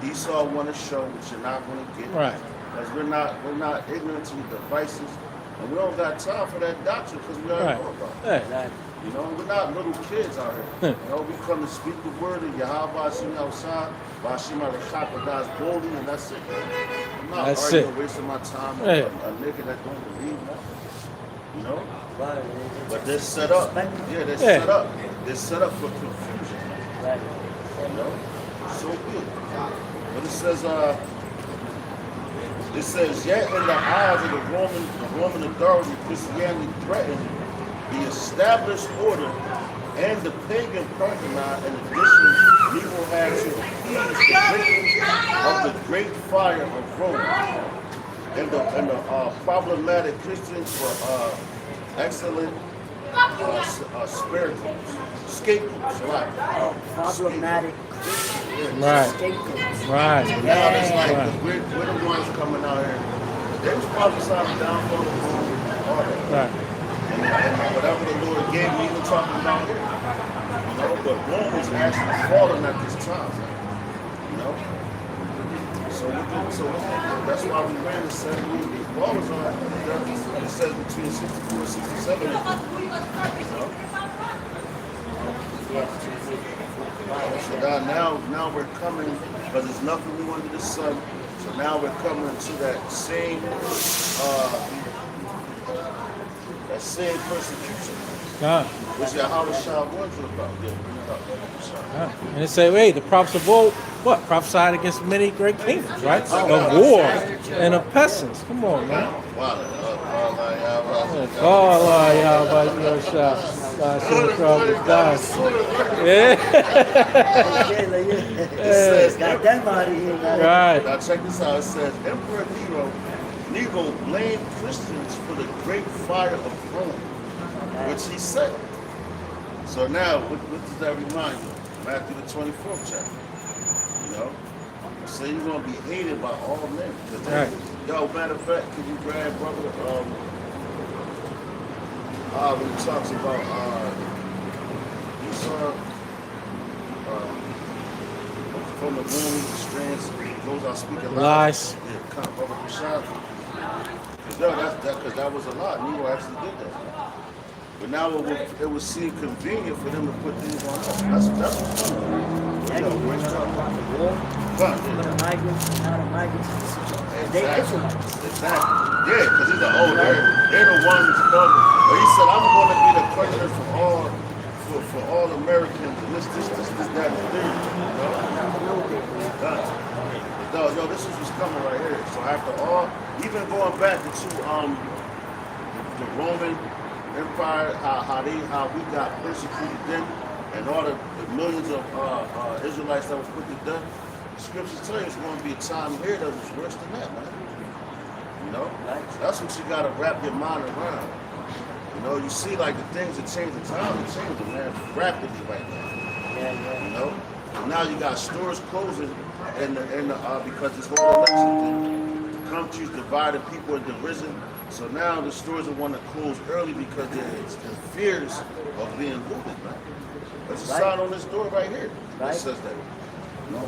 [SPEAKER 4] Esau want to show what you're not going to get.
[SPEAKER 1] Right.
[SPEAKER 4] Because we're not ignorant to the devices. And we don't got time for that doctrine because we already know about it.
[SPEAKER 1] Hey.
[SPEAKER 4] You know, we're not little kids out here. You know, we come to speak the word of Yahweh Bashim outside, Bashim al Shakadas boldly, and that's it. I'm not arguing, wasting my time on a nigga that don't believe nothing. You know?
[SPEAKER 3] Right.
[SPEAKER 4] But they're set up. Yeah, they're set up. They're set up for confusion.
[SPEAKER 3] Right.
[SPEAKER 4] You know? So good. But it says, yet in the eyes of the Roman authority, Christianity threatened the established order and the pagan Parthenon. In addition, Nero had to appease the victims of the great fire of Rome. And the problematic Christians were excellent scapegoats. Right.
[SPEAKER 3] Problematic Christians.
[SPEAKER 1] Right.
[SPEAKER 3] Scapegoats.
[SPEAKER 1] Right.
[SPEAKER 4] So now it's like we're the ones coming out here. They was prophesying downfall of Rome and all that.
[SPEAKER 1] Right.
[SPEAKER 4] And whatever the Lord gave me, even talking about here. You know, but Rome was actually falling at this time. You know? So that's why we ran the 7 years. Paul was on it says between 64 and 67. You know? So now we're coming, because there's nothing new under the sun. So now we're coming to that same persecution, which Yahushua warns you about.
[SPEAKER 1] And they say, wait, the prophets of old, what? Prophesied against many great kingdoms, right? Of war and of pestilence. Come on, man. Right.
[SPEAKER 4] Now check this out. It says, Emperor Nero blamed Christians for the great fire of Rome, which he said. So now, what does that remind you? Matthew the 24th chapter. You know? So you're going to be hated by all men.
[SPEAKER 1] Right.
[SPEAKER 4] Yo, matter of fact, can you grab brother, when he talks about, you saw, from the moon, the strands, those are speaking lies. Yeah, come, brother Rashad. Because that was a lie. Nero actually did that. But now it would seem convenient for them to put things on us. That's what's funny.
[SPEAKER 3] Yeah, you know about the war. The migrants, now the migrants. They Israelites.
[SPEAKER 4] Exactly. Yeah, because they're the ones. But he said, I'm going to be the president for all Americans, and this, that, and the third. No, this is what's coming right here. So after all, even going back into the Roman Empire, how we got persecuted then, and all the millions of Israelites that was put to death, the scriptures tell you it's going to be a time here that was worse than that, man. You know? That's what you got to wrap your mind around. You know, you see like the things that change the time, they change it, man, rapidly right now.
[SPEAKER 3] Yeah.
[SPEAKER 4] You know? And now you got stores closing because this whole election thing, the country's divided, people are division. So now the stores will want to close early because they're fears of being looted, man. There's a sign on this door right here that says that. No,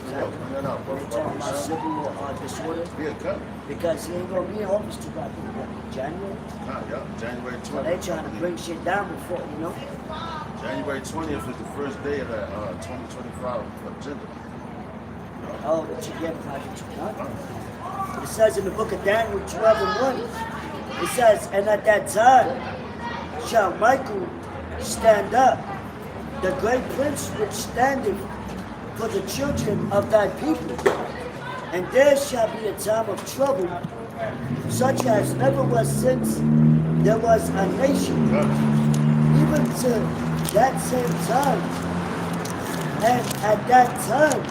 [SPEAKER 3] civil disorder.
[SPEAKER 4] Yeah, come.
[SPEAKER 3] Because he ain't gonna be in office too bad. January.
[SPEAKER 4] January 20th.
[SPEAKER 3] So they trying to bring shit down before, you know.
[SPEAKER 4] January 20th is the first day of that 2025 agenda.
[SPEAKER 3] Oh, the Chigam project. Huh? It says in the book of Daniel 12:1. It says, and at that time shall Michael stand up, the great prince which standeth for the children of thy people. And there shall be a time of trouble, such as never was since there was a nation, even to that same time. And at that time,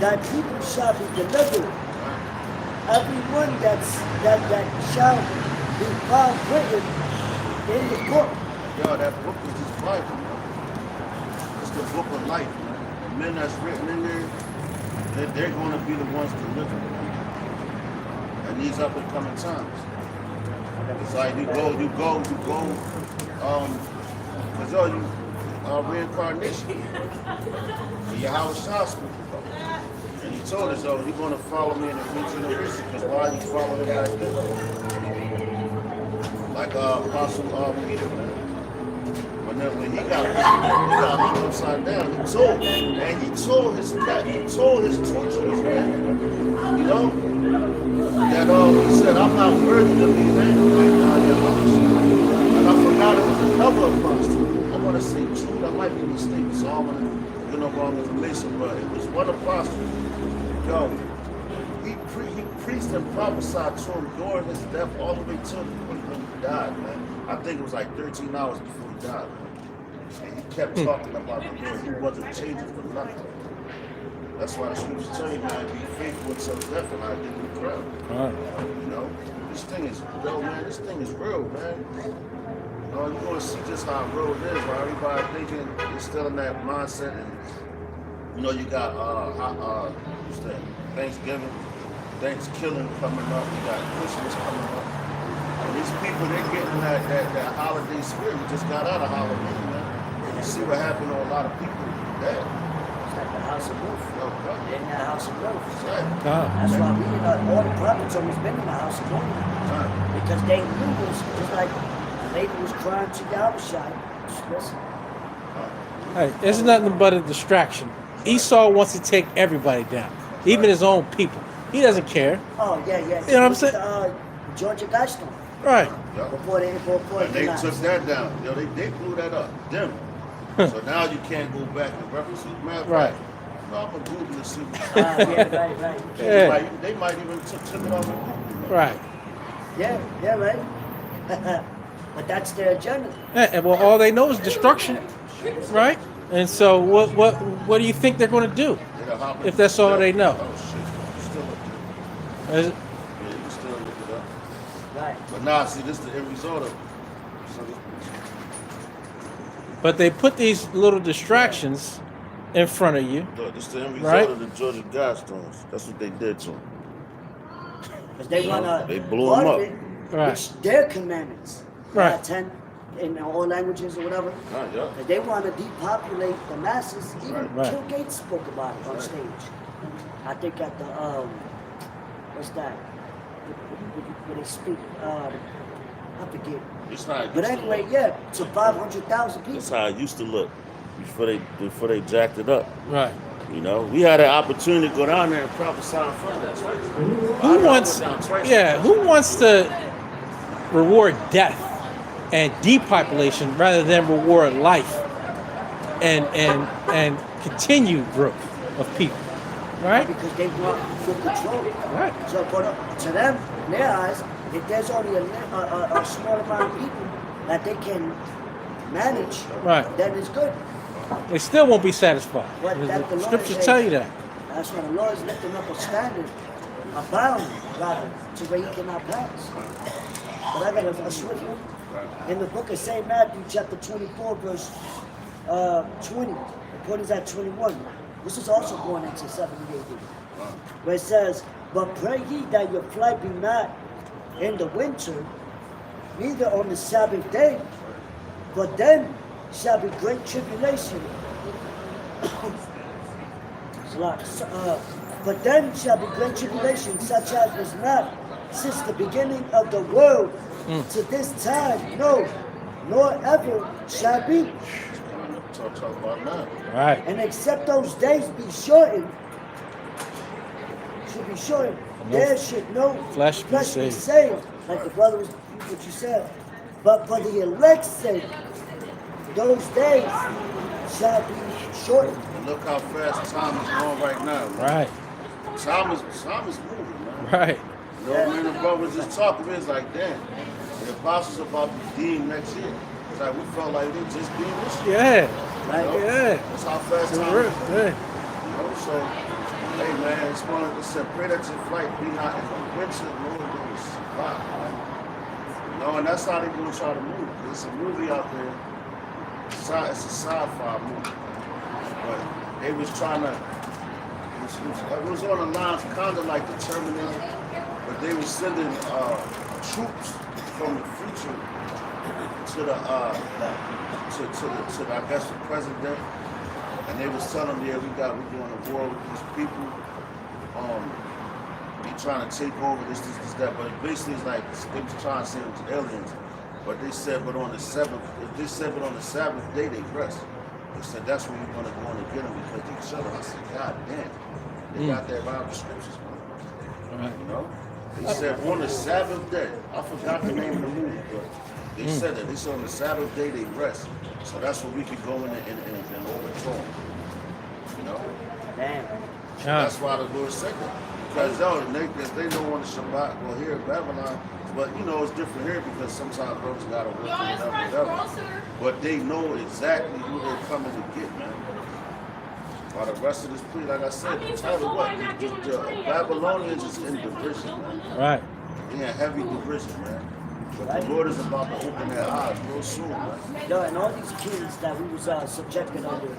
[SPEAKER 3] thy people shall be delivered. Everyone that shall be found written in the book.
[SPEAKER 4] Yo, that book is just Bible. It's the book of life. The men that's written in there, they're going to be the ones delivered. And these up and coming times. It's like you go, because reincarnation. Yahushua spoke about. And he told us, you're going to follow me in the new generation, because why are you following him like this? Like Apostle Peter, when he got hung upside down, he told his torturers, man, you know, that he said, I'm not worthy to be angry like and I forgot it was another apostle. I want to say two, that might be mistaken, so I'm going to get no wrong information, but it was one apostle. Yo, he preached and prophesied to him during his death all the way till when he died, man. I think it was like 13 hours before he died, man. And he kept talking about the Lord. He wasn't changing for nothing. That's why the scriptures tell you, man, be faithful until death and I give you the crown. You know, this thing is real, man. This thing is real, man. You know, you're going to see just how real it is, while everybody thinking you're still in that mindset. And, you know, you got Thanksgiving coming up. You got Christmas coming up. And these people, they're getting that holiday spirit. We just got out of Halloween, man. You see what happened to a lot of people there.
[SPEAKER 3] It's like the house of roof. They're in the house of roof.
[SPEAKER 4] Right.
[SPEAKER 3] That's why all the prophets always been in the house of roof. Because they knew this, just like the lady was crying to Yahushua. Listen.
[SPEAKER 1] Hey, it's nothing but a distraction. Esau wants to take everybody down, even his own people. He doesn't care.
[SPEAKER 3] Oh yeah.
[SPEAKER 1] You know what I'm saying?
[SPEAKER 3] Georgia Guidestone.
[SPEAKER 1] Right.
[SPEAKER 3] Before
[SPEAKER 4] And they took that down. Yo, they blew that up. Them. So now you can't go back and reference it. Matter of
[SPEAKER 1] Right.
[SPEAKER 4] fact, no, I'm gonna Google and see.
[SPEAKER 3] Right.
[SPEAKER 1] Yeah.
[SPEAKER 4] They might even took it off of Google.
[SPEAKER 1] Right.
[SPEAKER 3] Yeah, right. But that's their agenda.
[SPEAKER 1] Yeah, and well, all they know is destruction, right? And so, what do you think they're going to do if that's all they know?
[SPEAKER 4] Oh shit, you still look it.
[SPEAKER 1] Is it-
[SPEAKER 4] Yeah, you can still look it up.
[SPEAKER 3] Right.
[SPEAKER 4] But now, see, this is the end result of it. So
[SPEAKER 1] But they put these little distractions in front of you.
[SPEAKER 4] look, this is the end result
[SPEAKER 1] Right.
[SPEAKER 4] of the Georgia Guidestones. That's what they did to them.
[SPEAKER 3] Because they want to.
[SPEAKER 4] They blew 'em up.
[SPEAKER 1] Right.
[SPEAKER 3] Which their commandments.
[SPEAKER 1] Right.
[SPEAKER 3] 10 in all languages or whatever.
[SPEAKER 4] Right, yeah.
[SPEAKER 3] Because they want to depopulate the masses. Even
[SPEAKER 1] Right.
[SPEAKER 3] Bill Gates spoke about it on stage. I think at the what's that? Where they speak. I forget.
[SPEAKER 4] It's not. it
[SPEAKER 3] But
[SPEAKER 4] used to
[SPEAKER 3] anyway,
[SPEAKER 4] look.
[SPEAKER 3] yeah, to 500,000 people.
[SPEAKER 4] That's how it used to look before they jacked it up.
[SPEAKER 1] Right.
[SPEAKER 4] You know, we had an opportunity to go down there and prophesy in front of that church.
[SPEAKER 1] Who wants? Yeah. Who wants to reward death and depopulation rather than reward life and continued growth of people? Right.
[SPEAKER 3] Because they want full control.
[SPEAKER 1] Right.
[SPEAKER 3] So to them, in their eyes, if there's only a small amount of people that they can manage,
[SPEAKER 1] Right.
[SPEAKER 3] then it's good.
[SPEAKER 1] They still won't be satisfied.
[SPEAKER 3] But that the
[SPEAKER 1] The
[SPEAKER 3] Lord
[SPEAKER 1] scriptures
[SPEAKER 3] says-
[SPEAKER 1] tell you that.
[SPEAKER 3] That's why the Lord is lifting up a standard, a bound, rather, to where he cannot pass. But I got a swift one. In the book of St. Matthew, chapter 24, verse 20, according to that 21. This is also going into 70 AD. Where it says, but pray ye that your flight be not in the winter, neither on the Sabbath day, for then shall be great tribulation. But then shall be great tribulation, such as was not since the beginning of the world to this time, no, nor ever shall be.
[SPEAKER 4] Talk about that.
[SPEAKER 1] Right.
[SPEAKER 3] And except those days be shortened, there should no
[SPEAKER 1] Flesh be saved.
[SPEAKER 3] saved. Like the brother was what you said. But for the elect's sake, those days shall be shortened.
[SPEAKER 4] And look how fast time is going right now. Man.
[SPEAKER 1] Right.
[SPEAKER 4] Time is moving, man.
[SPEAKER 1] Right.
[SPEAKER 4] You know, me and the brother was just talking. It's like, damn, the apostles about to deem next year. It's like we felt like they just deemed this year.
[SPEAKER 1] Yeah.
[SPEAKER 3] Right?
[SPEAKER 4] You know?
[SPEAKER 1] Yeah.
[SPEAKER 4] That's how fast
[SPEAKER 1] For
[SPEAKER 4] time
[SPEAKER 1] real.
[SPEAKER 4] is.
[SPEAKER 1] Yeah.
[SPEAKER 4] You know, so, hey man, it's one of the said, pray that your flight be not in the winter, nor in the spot. You know, and that's how they gonna try to move. There's a movie out there. It's a sci-fi movie, but they was trying to. It was on the lines kind of like the Terminator, but they were sending troops from the future to the I guess the president, and they was telling them, yeah, we're going to war with these people. They trying to take over this, that. But it basically is like they was trying to say it was aliens. But they said, but on the seventh, if they said, but on the Sabbath day they rest. They said that's when you're gonna go in and get them because they shut up. I said, God damn, they got that by the scriptures, man.
[SPEAKER 1] Right.
[SPEAKER 4] You know? They said on the Sabbath day. I forgot the name of the movie, but they said that. They said on the Sabbath day they rest. So that's where we could go in and overthrow them. You know?
[SPEAKER 3] Damn.
[SPEAKER 4] That's why the Lord said that. Because they know on the Shabbat, well here in Babylon, but you know it's different here because sometimes brothers gotta work or whatever. But they know exactly who they're coming to get, man. While the rest of this plea, like I said, tell you what, the Babylonians is in division, man.
[SPEAKER 1] Right.
[SPEAKER 4] They in heavy division, man. But the Lord is about to open their eyes real soon, man.
[SPEAKER 3] Yo, and all these kings that we was subjected under,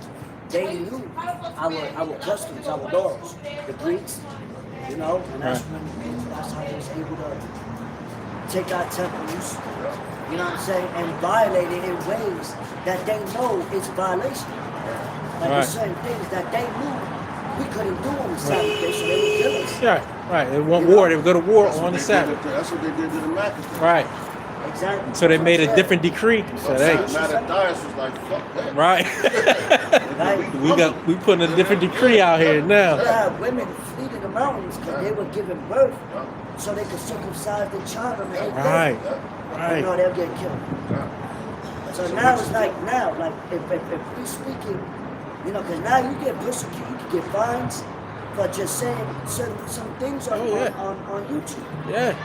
[SPEAKER 3] they knew our customs, our laws. The Greeks, you know, and that's how they was able to take our temples, you know what I'm saying, and violate it in ways that they know is violation. Like
[SPEAKER 1] Right.
[SPEAKER 3] the certain things that they knew we couldn't do on the Sabbath day, so they would kill us.
[SPEAKER 1] Right. Right. They want war. They would go to war
[SPEAKER 4] That's what
[SPEAKER 1] on the
[SPEAKER 4] they
[SPEAKER 1] Sabbath.
[SPEAKER 4] That's what they did to the Maccabees.
[SPEAKER 1] Right.
[SPEAKER 4] That's
[SPEAKER 3] Exactly.
[SPEAKER 1] So they made a different decree. So hey,
[SPEAKER 4] Mattathias was like, fuck that.
[SPEAKER 1] right.
[SPEAKER 3] Right.
[SPEAKER 1] we putting a different decree out here
[SPEAKER 3] You
[SPEAKER 1] now.
[SPEAKER 3] have women flee to the mountains because they were giving birth so they could circumcise the child on the 8th
[SPEAKER 1] Right.
[SPEAKER 3] day.
[SPEAKER 1] Right.
[SPEAKER 3] You know, they'll get killed. So now it's like if we speaking, you know, because now you get persecuted, you can get fines for just saying some things on,
[SPEAKER 1] Oh, yeah.
[SPEAKER 3] on YouTube.
[SPEAKER 1] Yeah.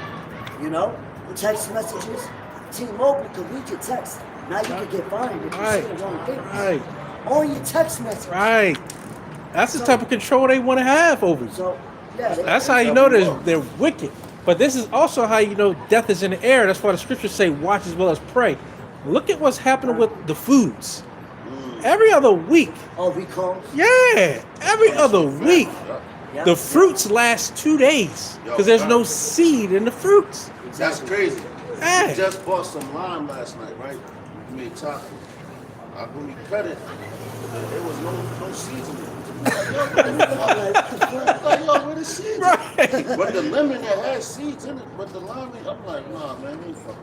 [SPEAKER 3] You know, text messages. T-Mobile could read your text. Now you can get fined if you
[SPEAKER 1] Right.
[SPEAKER 3] say the wrong things.
[SPEAKER 1] Right.
[SPEAKER 3] On your text message.
[SPEAKER 1] Right. That's the type of control they want to have over you.
[SPEAKER 3] So, yeah.
[SPEAKER 1] That's how you know they're wicked. But this is also how you know death is in the air. That's why the scriptures say, watch as well as pray. Look at what's happening with the foods. Every other week.
[SPEAKER 3] Oh, recalls?
[SPEAKER 1] Yeah. Every other week.
[SPEAKER 3] Yeah.
[SPEAKER 1] The fruits last 2 days because there's no seed in the fruits.
[SPEAKER 4] That's crazy.
[SPEAKER 1] Hey.
[SPEAKER 4] We just bought some lime last night, right? We made tacos. When we cut it, there was no seeds in it. Like, yo, where the seeds?
[SPEAKER 1] Right.
[SPEAKER 4] But the lemon that has seeds in it, but the lime, I'm like, nah, man, ain't fucking.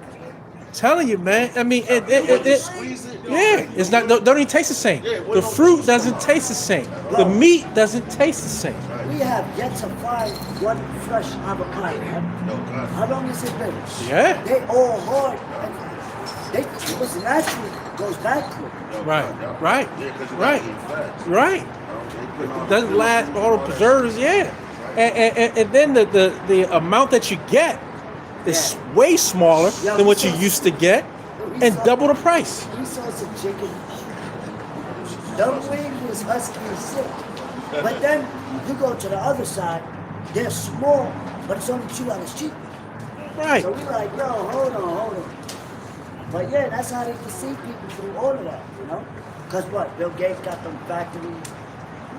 [SPEAKER 1] Telling you, man. I mean,
[SPEAKER 4] Squeeze it.
[SPEAKER 1] yeah, it's not. Don't even taste the same. The fruit doesn't taste the same. The meat doesn't taste the same.
[SPEAKER 3] We have yet to find one fresh avocado.
[SPEAKER 4] No, God.
[SPEAKER 3] How long has it been?
[SPEAKER 1] Yeah.
[SPEAKER 3] They all hard. And it was naturally goes back to it.
[SPEAKER 1] Right. Right.
[SPEAKER 4] Yeah, 'cause you
[SPEAKER 1] Right.
[SPEAKER 4] gotta eat fast.
[SPEAKER 1] Right.
[SPEAKER 4] They put all
[SPEAKER 1] It
[SPEAKER 4] the
[SPEAKER 1] doesn't last
[SPEAKER 4] chemicals,
[SPEAKER 1] all
[SPEAKER 4] all
[SPEAKER 1] the
[SPEAKER 4] that
[SPEAKER 1] preservatives.
[SPEAKER 4] shit.
[SPEAKER 1] Yeah. And then the amount that you get is way smaller than what you used to get, and double the price.
[SPEAKER 3] We saw some chicken. Dumb wing was husky and sick. But then you go to the other side, they're small, but it's only $2 cheap.
[SPEAKER 1] Right.
[SPEAKER 3] So we like, no, hold on. But yeah, that's how they deceive people through all of that, you know? Because what? Bill Gates got them factory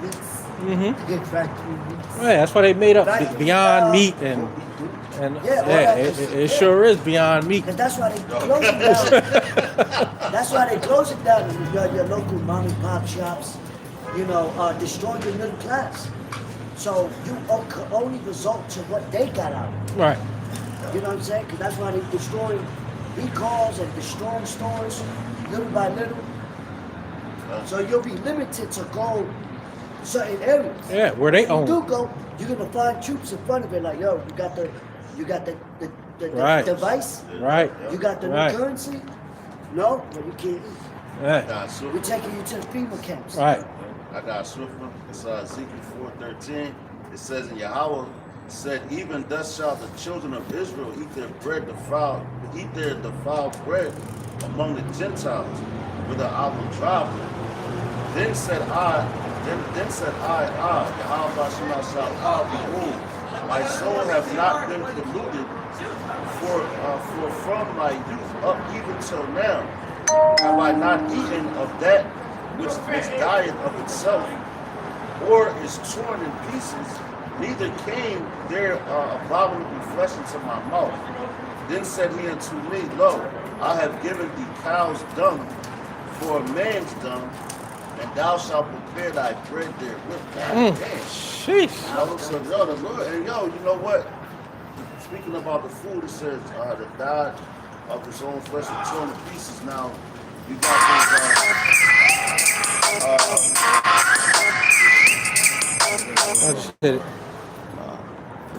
[SPEAKER 3] meats.
[SPEAKER 1] Mm-hmm.
[SPEAKER 3] Get factory meats.
[SPEAKER 1] Right. That's why they made up
[SPEAKER 3] Factory,
[SPEAKER 1] Beyond Meat and
[SPEAKER 3] Yeah, all that
[SPEAKER 1] it sure is Beyond Meat.
[SPEAKER 3] Because that's why they close it down. That's why they close it down in your local mom and pop shops, you know, destroy the middle class. So you only result to what they got out of it.
[SPEAKER 1] Right.
[SPEAKER 3] You know what I'm saying? Because that's why they destroy recalls and destroying stores little by little. So you'll be limited to go certain areas.
[SPEAKER 1] Yeah, where they
[SPEAKER 3] If you
[SPEAKER 1] own.
[SPEAKER 3] do go, you're gonna find troops in front of it. Like, yo, you got the
[SPEAKER 1] Right.
[SPEAKER 3] device.
[SPEAKER 1] Right.
[SPEAKER 3] You got the
[SPEAKER 1] Right.
[SPEAKER 3] new currency. No, well, you can't eat.
[SPEAKER 1] Yeah.
[SPEAKER 3] We're taking you to the FEMA camps.
[SPEAKER 1] Right.
[SPEAKER 4] I got a swift one. It's Ezekiel 4:13. It says, "And Yahweh said, Even thus shall the children of Israel eat their defiled bread among the Gentiles, whither I will drive them. Then said I, Yahweh Bashem shall behold, my soul have not been polluted, for from my youth up even till now have I not eaten of that which dieth of itself, or is torn in pieces, neither came there abominable flesh into my mouth. Then said he unto me, Lo, I have given thee cow's dung for a man's dung, and thou shalt prepare thy bread therewith."
[SPEAKER 1] Sheesh.
[SPEAKER 4] I looked at the Lord, and you know what? Speaking about the food, it says the diet of his own flesh was torn to pieces. Now, you got
[SPEAKER 1] I just hit it.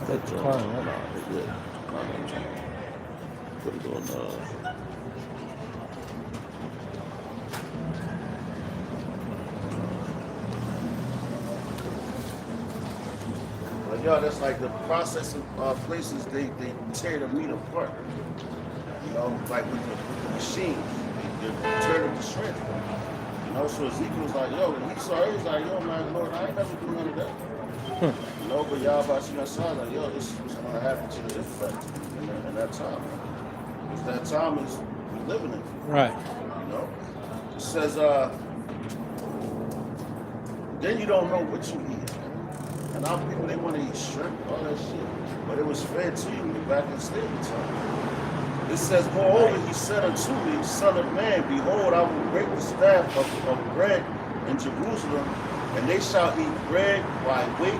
[SPEAKER 2] That's fine. It's good. Put it on.
[SPEAKER 4] That's like the processing places, they tear the meat apart. You know, like with the machine, they tear it to shreds. You know, so Ezekiel was like, yo, he saw it, he's like, yo, man, Lord, I ain't never do none of that. You know, but Yahweh Shemashah, like, yo, this is what's going to happen to the Israelites in that time. Because that time is we living in.
[SPEAKER 1] Right.
[SPEAKER 4] You know? It says, then you don't know what you eat. And our people, they want to eat shrimp, all that shit. But it was fed to you back in slavery time. It says, moreover, he said unto me, Son of man, behold, I will break the staff of bread in Jerusalem, and they shall eat bread by weight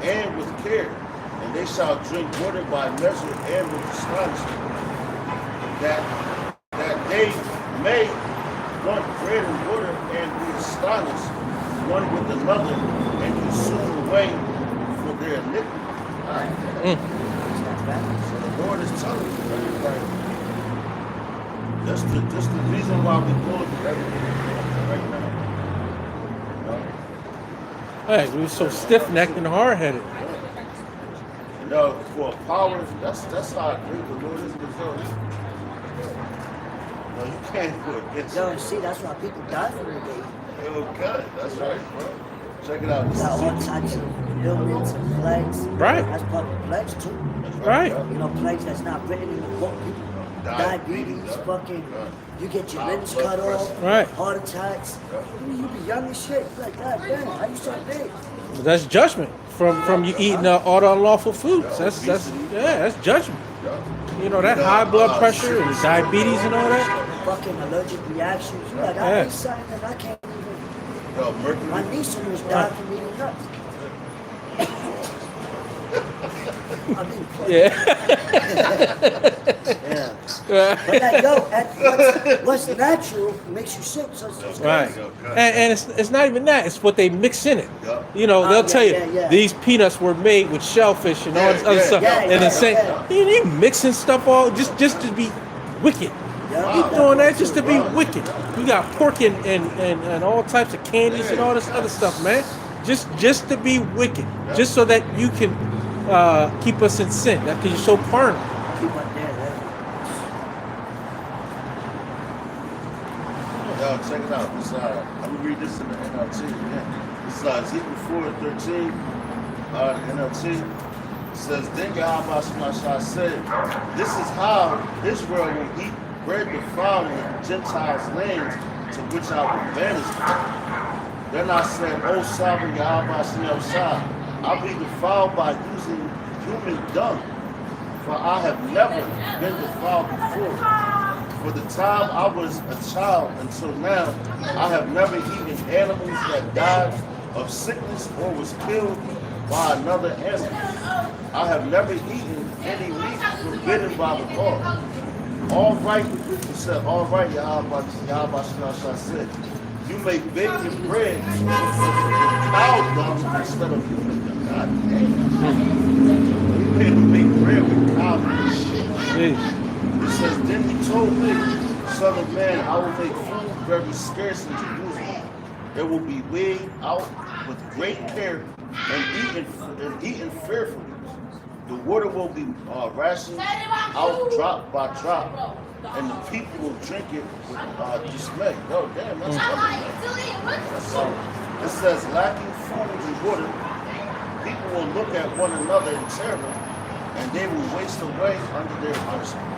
[SPEAKER 4] and with care, and they shall drink water by measure and with astonishment. that they may want bread and water and be astonished one with another and consume away for their iniquity. All right. So the Lord is telling you, right? That's the reason why we go through everything right now.
[SPEAKER 1] Hey, we were so stiff-necked and hard-headed.
[SPEAKER 4] You know, for power, that's how great the Lord is. No, you can't go against
[SPEAKER 3] Yo,
[SPEAKER 4] it.
[SPEAKER 3] see, that's why people die from the day.
[SPEAKER 4] Okay, that's right, bro. Check it out.
[SPEAKER 3] You got all types of ailments and plagues.
[SPEAKER 1] Right.
[SPEAKER 3] That's part of the plagues too.
[SPEAKER 1] Right.
[SPEAKER 3] You know, plagues that's not written in the book. People, diabetes, fucking, you get your limbs cut off,
[SPEAKER 1] Right.
[SPEAKER 3] heart attacks. You be young as shit. You're like, God damn, how you so big?
[SPEAKER 1] That's judgment from you eating all the unlawful foods. That's judgment. You know, that high blood pressure and diabetes and all that.
[SPEAKER 3] Fucking allergic reactions. You're like, I
[SPEAKER 1] Yeah.
[SPEAKER 3] ate something that I can't even.
[SPEAKER 4] Mercury.
[SPEAKER 3] My niece almost died from eating nuts. I mean,
[SPEAKER 1] Yeah.
[SPEAKER 3] yeah. But like, yo, what's natural makes you sick. So it's
[SPEAKER 1] Right. And it's not even that. It's what they mix in it.
[SPEAKER 4] Yeah.
[SPEAKER 1] You know, they'll tell you
[SPEAKER 3] yeah.
[SPEAKER 1] these peanuts were made with shellfish and all this other stuff. And then say, you mixing stuff all just to be wicked. You doing that just to be wicked. You got pork and all types of candies and all this other stuff, man. Just to be wicked. Just so that you can keep us in sin. Because you're so carnal.
[SPEAKER 3] Keep up there,
[SPEAKER 4] Yo, check it out. This, let me read this in the NLT again. This is Ezekiel 4:13. NLT. It says, Then Yahweh said, this is how Israel will eat bread defiled in Gentiles' lands to which I will banish them. Then I said, O sovereign Yahweh Shah, I'll be defiled by using human dung, for I have never been defiled before. For the time I was a child until now, I have never eaten animals that died of sickness or was killed by another animal. I have never eaten any meat forbidden by the law. All right, he said, all right, Yahweh said, you may bake your bread with cow dung instead of human dung. God damn. You can't make bread with cow dung. It says, then he told me, Son of man, I will make food very scarce in Jerusalem. It will be weighed out with great care and eaten fearfully. The water will be rationed out drop by drop, and the people will drink it with dismay. Oh, damn, that's funny. It says, lacking food and water, people will look at one another in terror, and they will waste away under their punishment.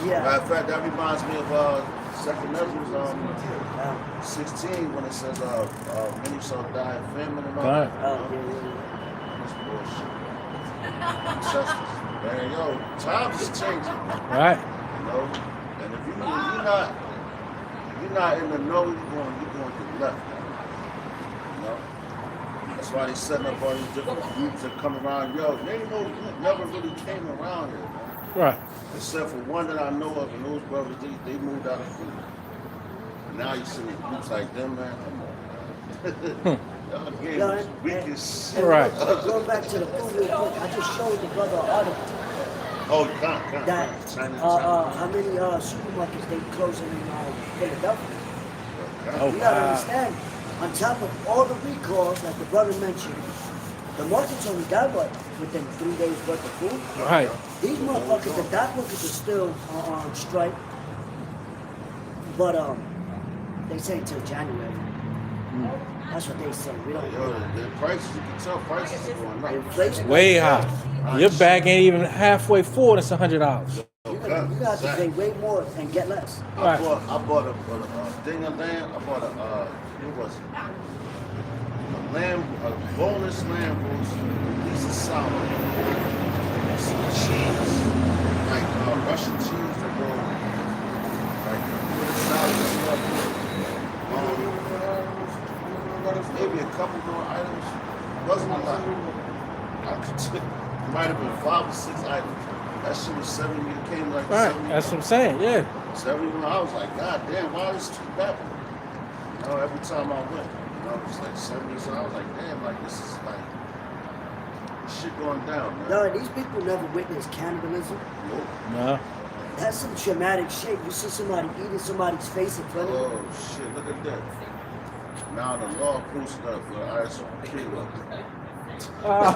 [SPEAKER 3] yeah.
[SPEAKER 4] Matter of fact, that reminds me of Second Ezra 16 when it says many shall die of famine and all that. That's bullshit. Ancestors. Man, yo, times is changing.
[SPEAKER 1] Right.
[SPEAKER 4] You know? And if you're not in the know, you're going to the left. You know? That's why they setting up all these different groups that come around. Yo, they know group never really came around here, man.
[SPEAKER 1] Right.
[SPEAKER 4] Except for one that I know of, and those brothers, they moved out of food. Now you see groups like them, man. Come on, man. Y'all games weak as shit.
[SPEAKER 1] Right.
[SPEAKER 3] Going back to the food real quick, I just showed the brother an article
[SPEAKER 4] Oh,
[SPEAKER 3] that
[SPEAKER 4] China.
[SPEAKER 3] how many supermarkets they closing in Philadelphia.
[SPEAKER 1] Oh,
[SPEAKER 3] You gotta
[SPEAKER 1] wow.
[SPEAKER 3] understand, on top of all the recalls, like the brother mentioned, the markets only got what? Within 3 days worth of food.
[SPEAKER 1] Right.
[SPEAKER 3] These motherfuckers, the dock workers are still on strike. But they say until January. That's what they say. We don't
[SPEAKER 4] Yo,
[SPEAKER 3] know.
[SPEAKER 4] the prices, you can tell prices are going up.
[SPEAKER 3] Inflation.
[SPEAKER 1] Way high. Your bag ain't even halfway full. It's $100.
[SPEAKER 3] You got to pay way more and get less.
[SPEAKER 1] Right.
[SPEAKER 4] I bought a thing of lamb. I bought what was it? A boneless lamb roast, piece of salad, some cheese, like Russian cheese to go, like with a salad and stuff. Maybe a couple more items. Wasn't a lot. 5 or 6 items. That shit was 70. It came like
[SPEAKER 1] Right.
[SPEAKER 4] 70.
[SPEAKER 1] That's what I'm saying. Yeah.
[SPEAKER 4] 71. I was like, God damn, why is this cheap Apple? You know, every time I went, you know, it was like 70. So I was like, damn, like this is like shit going down, man.
[SPEAKER 3] No, these people never witnessed cannibalism.
[SPEAKER 4] Nope.
[SPEAKER 1] No.
[SPEAKER 3] That's some traumatic shit. You see somebody eating somebody's face in front of you.
[SPEAKER 4] Oh shit, look at that. Now the law posted up for ISO kilo.
[SPEAKER 3] Oh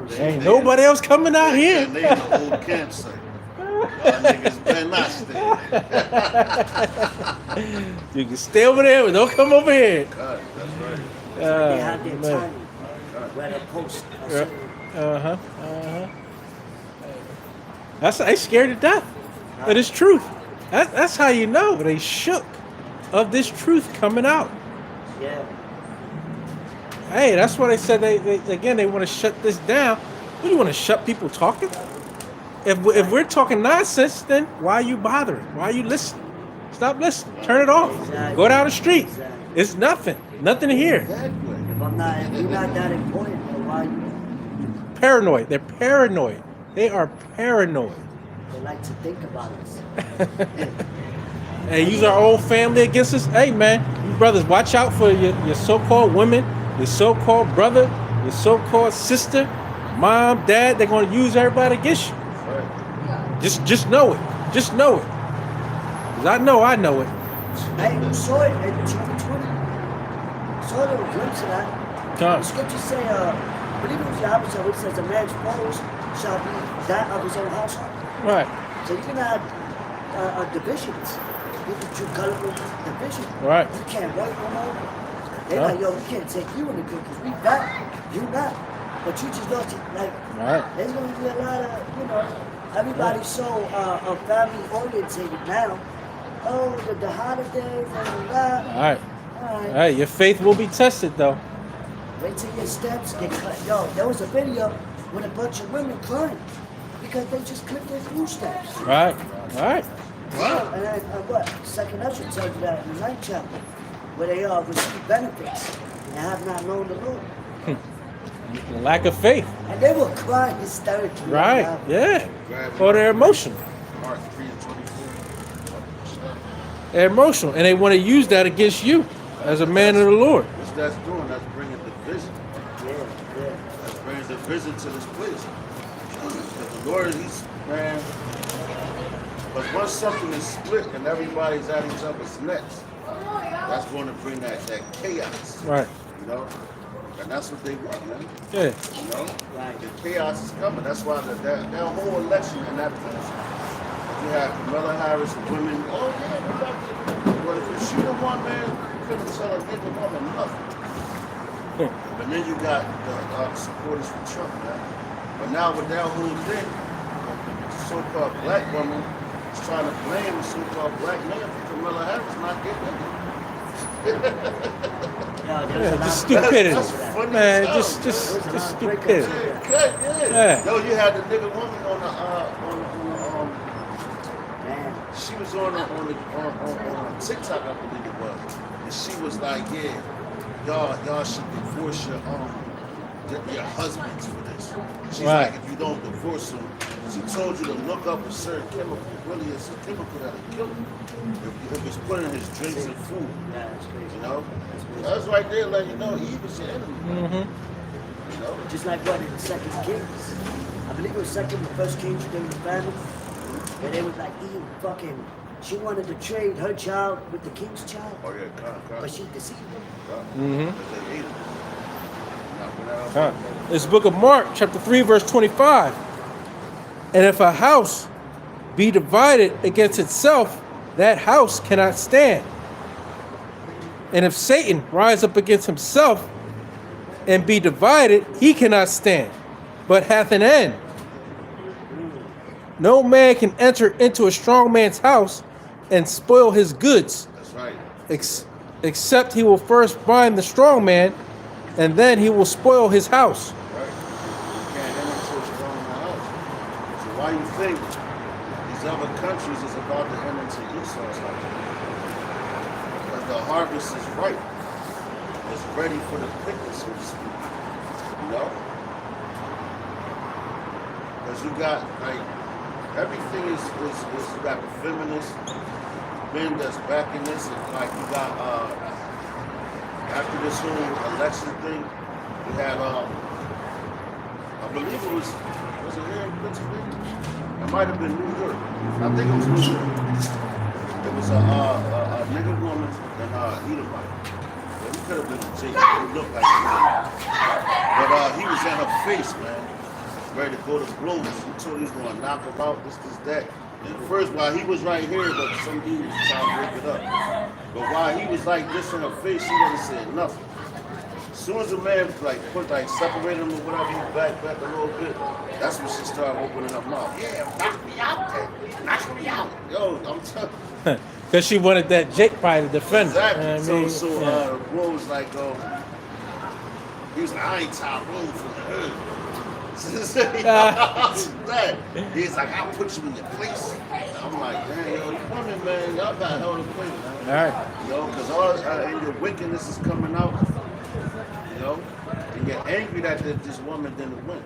[SPEAKER 3] shit.
[SPEAKER 1] Ain't nobody else coming out here.
[SPEAKER 4] And they in the old campsite. Y'all niggas better not stay.
[SPEAKER 1] You can stay over there, but don't come over here.
[SPEAKER 4] God, that's right.
[SPEAKER 3] They have their
[SPEAKER 1] man.
[SPEAKER 3] timing where they post.
[SPEAKER 1] They scared to death of this truth. That's how you know they shook of this truth coming out.
[SPEAKER 3] Yeah.
[SPEAKER 1] Hey, that's why they said they want to shut this down. What do you want to shut people talking? If we're talking nonsense, then why are you bothering? Why are you listening? Stop listening. Turn it off.
[SPEAKER 3] Exactly.
[SPEAKER 1] Go down the street.
[SPEAKER 3] Exactly.
[SPEAKER 1] It's nothing. Nothing to hear.
[SPEAKER 4] Exactly.
[SPEAKER 3] If you're not that important, then why you?
[SPEAKER 1] Paranoid. They're paranoid. They are paranoid.
[SPEAKER 3] They like to think about us.
[SPEAKER 1] Hey, use our own family against us. Hey, man, you brothers, watch out for your so-called women, your so-called brother, your so-called sister, mom, dad. They're going to use everybody against you.
[SPEAKER 4] Right.
[SPEAKER 1] Just know it. Just know it. 'Cause I know it.
[SPEAKER 3] Hey, you saw it in 2020. Saw a little glimpse of that.
[SPEAKER 1] Come.
[SPEAKER 3] The scriptures say, I believe it was the opposite, which says a man's foes shall be that of his own household.
[SPEAKER 1] Right.
[SPEAKER 3] So you're gonna have divisions. People true colorful division.
[SPEAKER 1] Right.
[SPEAKER 3] You can't work no more. They're
[SPEAKER 1] Yeah.
[SPEAKER 3] like, yo, we can't take you in the group because we back, you not. But you just lost it. Like,
[SPEAKER 1] Right.
[SPEAKER 3] there's gonna be a lot of, everybody's so family orientated now. Oh, the holidays and that.
[SPEAKER 1] All right.
[SPEAKER 3] All right.
[SPEAKER 1] Hey, your faith will be tested, though.
[SPEAKER 3] Wait till your steps get cut. Yo, there was a video with a bunch of women crying because they just clipped their food steps.
[SPEAKER 1] Right. All right.
[SPEAKER 3] Wow. And then, what? Second Ezra tells you that in the 9th chapter, where they receive benefits and have not known the Lord.
[SPEAKER 1] The lack of faith.
[SPEAKER 3] And they were crying hysterically.
[SPEAKER 1] Right. Yeah. Or they're emotional.
[SPEAKER 4] Mark 3:24.
[SPEAKER 1] They're emotional, and they want to use that against you as a man of the Lord.
[SPEAKER 4] What that's doing, that's bringing division.
[SPEAKER 3] Yeah.
[SPEAKER 4] That's bringing division to this place. Because the Lord, man, but once something is split and everybody's at each other's necks, that's going to bring that chaos.
[SPEAKER 1] Right.
[SPEAKER 4] You know? And that's what they want, man.
[SPEAKER 1] Yeah.
[SPEAKER 4] You know? Right. The chaos is coming. That's why that whole election in that place. You have Kamala Harris and women, oh yeah, but if she the one, man, you couldn't tell a nigga woman nothing. But then you got the supporters for Trump, man. But now with that whole thing, the so-called black woman is trying to blame the so-called black man for Kamala Harris not getting it.
[SPEAKER 1] Yeah, just stupidity.
[SPEAKER 4] That's funny
[SPEAKER 1] Man,
[SPEAKER 4] as hell,
[SPEAKER 1] just stupidity.
[SPEAKER 4] Yeah. Yo, you had the nigga woman on the she was on TikTok, I believe it was, and she was like, "Yeah, y'all should divorce your husbands for this." She's
[SPEAKER 1] Right.
[SPEAKER 4] like, "If you don't divorce them," she told you to look up a certain chemical. Really, it's a chemical that'll kill him if it's put in his drinks and food.
[SPEAKER 3] Yeah, that's crazy.
[SPEAKER 4] You know, that's right there, letting you know Eve is your enemy.
[SPEAKER 1] Mm-hmm.
[SPEAKER 4] You know,
[SPEAKER 3] Just like what in the Second Kings. I believe it was Second and First Kings during the famine. And they was like, Eve fucking, she wanted to trade her child with the king's child,
[SPEAKER 4] oh yeah,
[SPEAKER 3] but she deceived him.
[SPEAKER 4] They ate it.
[SPEAKER 1] It's the book of Mark, chapter 3, verse 25. And if a house be divided against itself, that house cannot stand. And if Satan rise up against himself and be divided, he cannot stand, but hath an end. No man can enter into a strong man's house and spoil his goods.
[SPEAKER 4] That's right.
[SPEAKER 1] Except he will first bind the strong man, and then he will spoil his house.
[SPEAKER 4] Right. You can't enter into a strong man's house. So why you think these other countries is about to enter into Esau's house? Because the harvest is ripe. It's ready for the picking, so to speak. You know? Because you got, like, everything is you got the feminist men that's backing this, and like you got after this whole election thing, we had I believe it was it here in Pennsylvania? It might have been New York. I think it was New York. It was a nigga woman and Edomite. Well, he could have been a chick. He looked like a Edomite. But he was in her face, man, ready to go to blows. He told he was going to knock him out, this, that. And first, while he was right here, but some dude was trying to break it up. But while he was like this in her face, she wasn't saying nothing. As soon as the man separated him or whatever, back a little bit, that's when she started opening her mouth. Yeah, knock me out then. Knock me out. Yo, I'm telling you.
[SPEAKER 1] Because she wanted that Jake probably to defend her.
[SPEAKER 4] Exactly. So Roy was like, he was like, I ain't tired room from the hood. He's like, I'll put you in your place. I'm like, damn, yo, you women, man, y'all got hell to play, man.
[SPEAKER 1] All right.
[SPEAKER 4] You know, because all your wickedness is coming out. You know, and you're angry that this woman didn't win,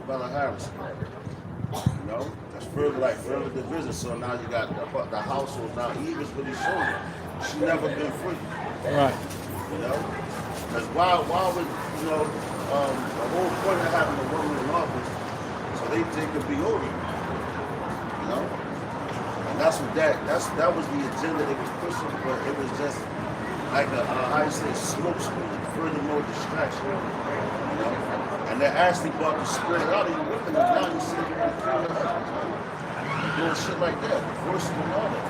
[SPEAKER 4] Bella Harris. You know, that's further division. So now you got the household. Now Eve is really showing she never been free.
[SPEAKER 1] Right.
[SPEAKER 4] You know, because why would the whole point of having a woman in office so they could be over. You know, and that's what that was the agenda they was pushing, but it was just like how you say, smoke screen, furthermore distraction. You know, and they actually brought the spirit out of you with them. Now you see them doing shit like that, forcing and all that.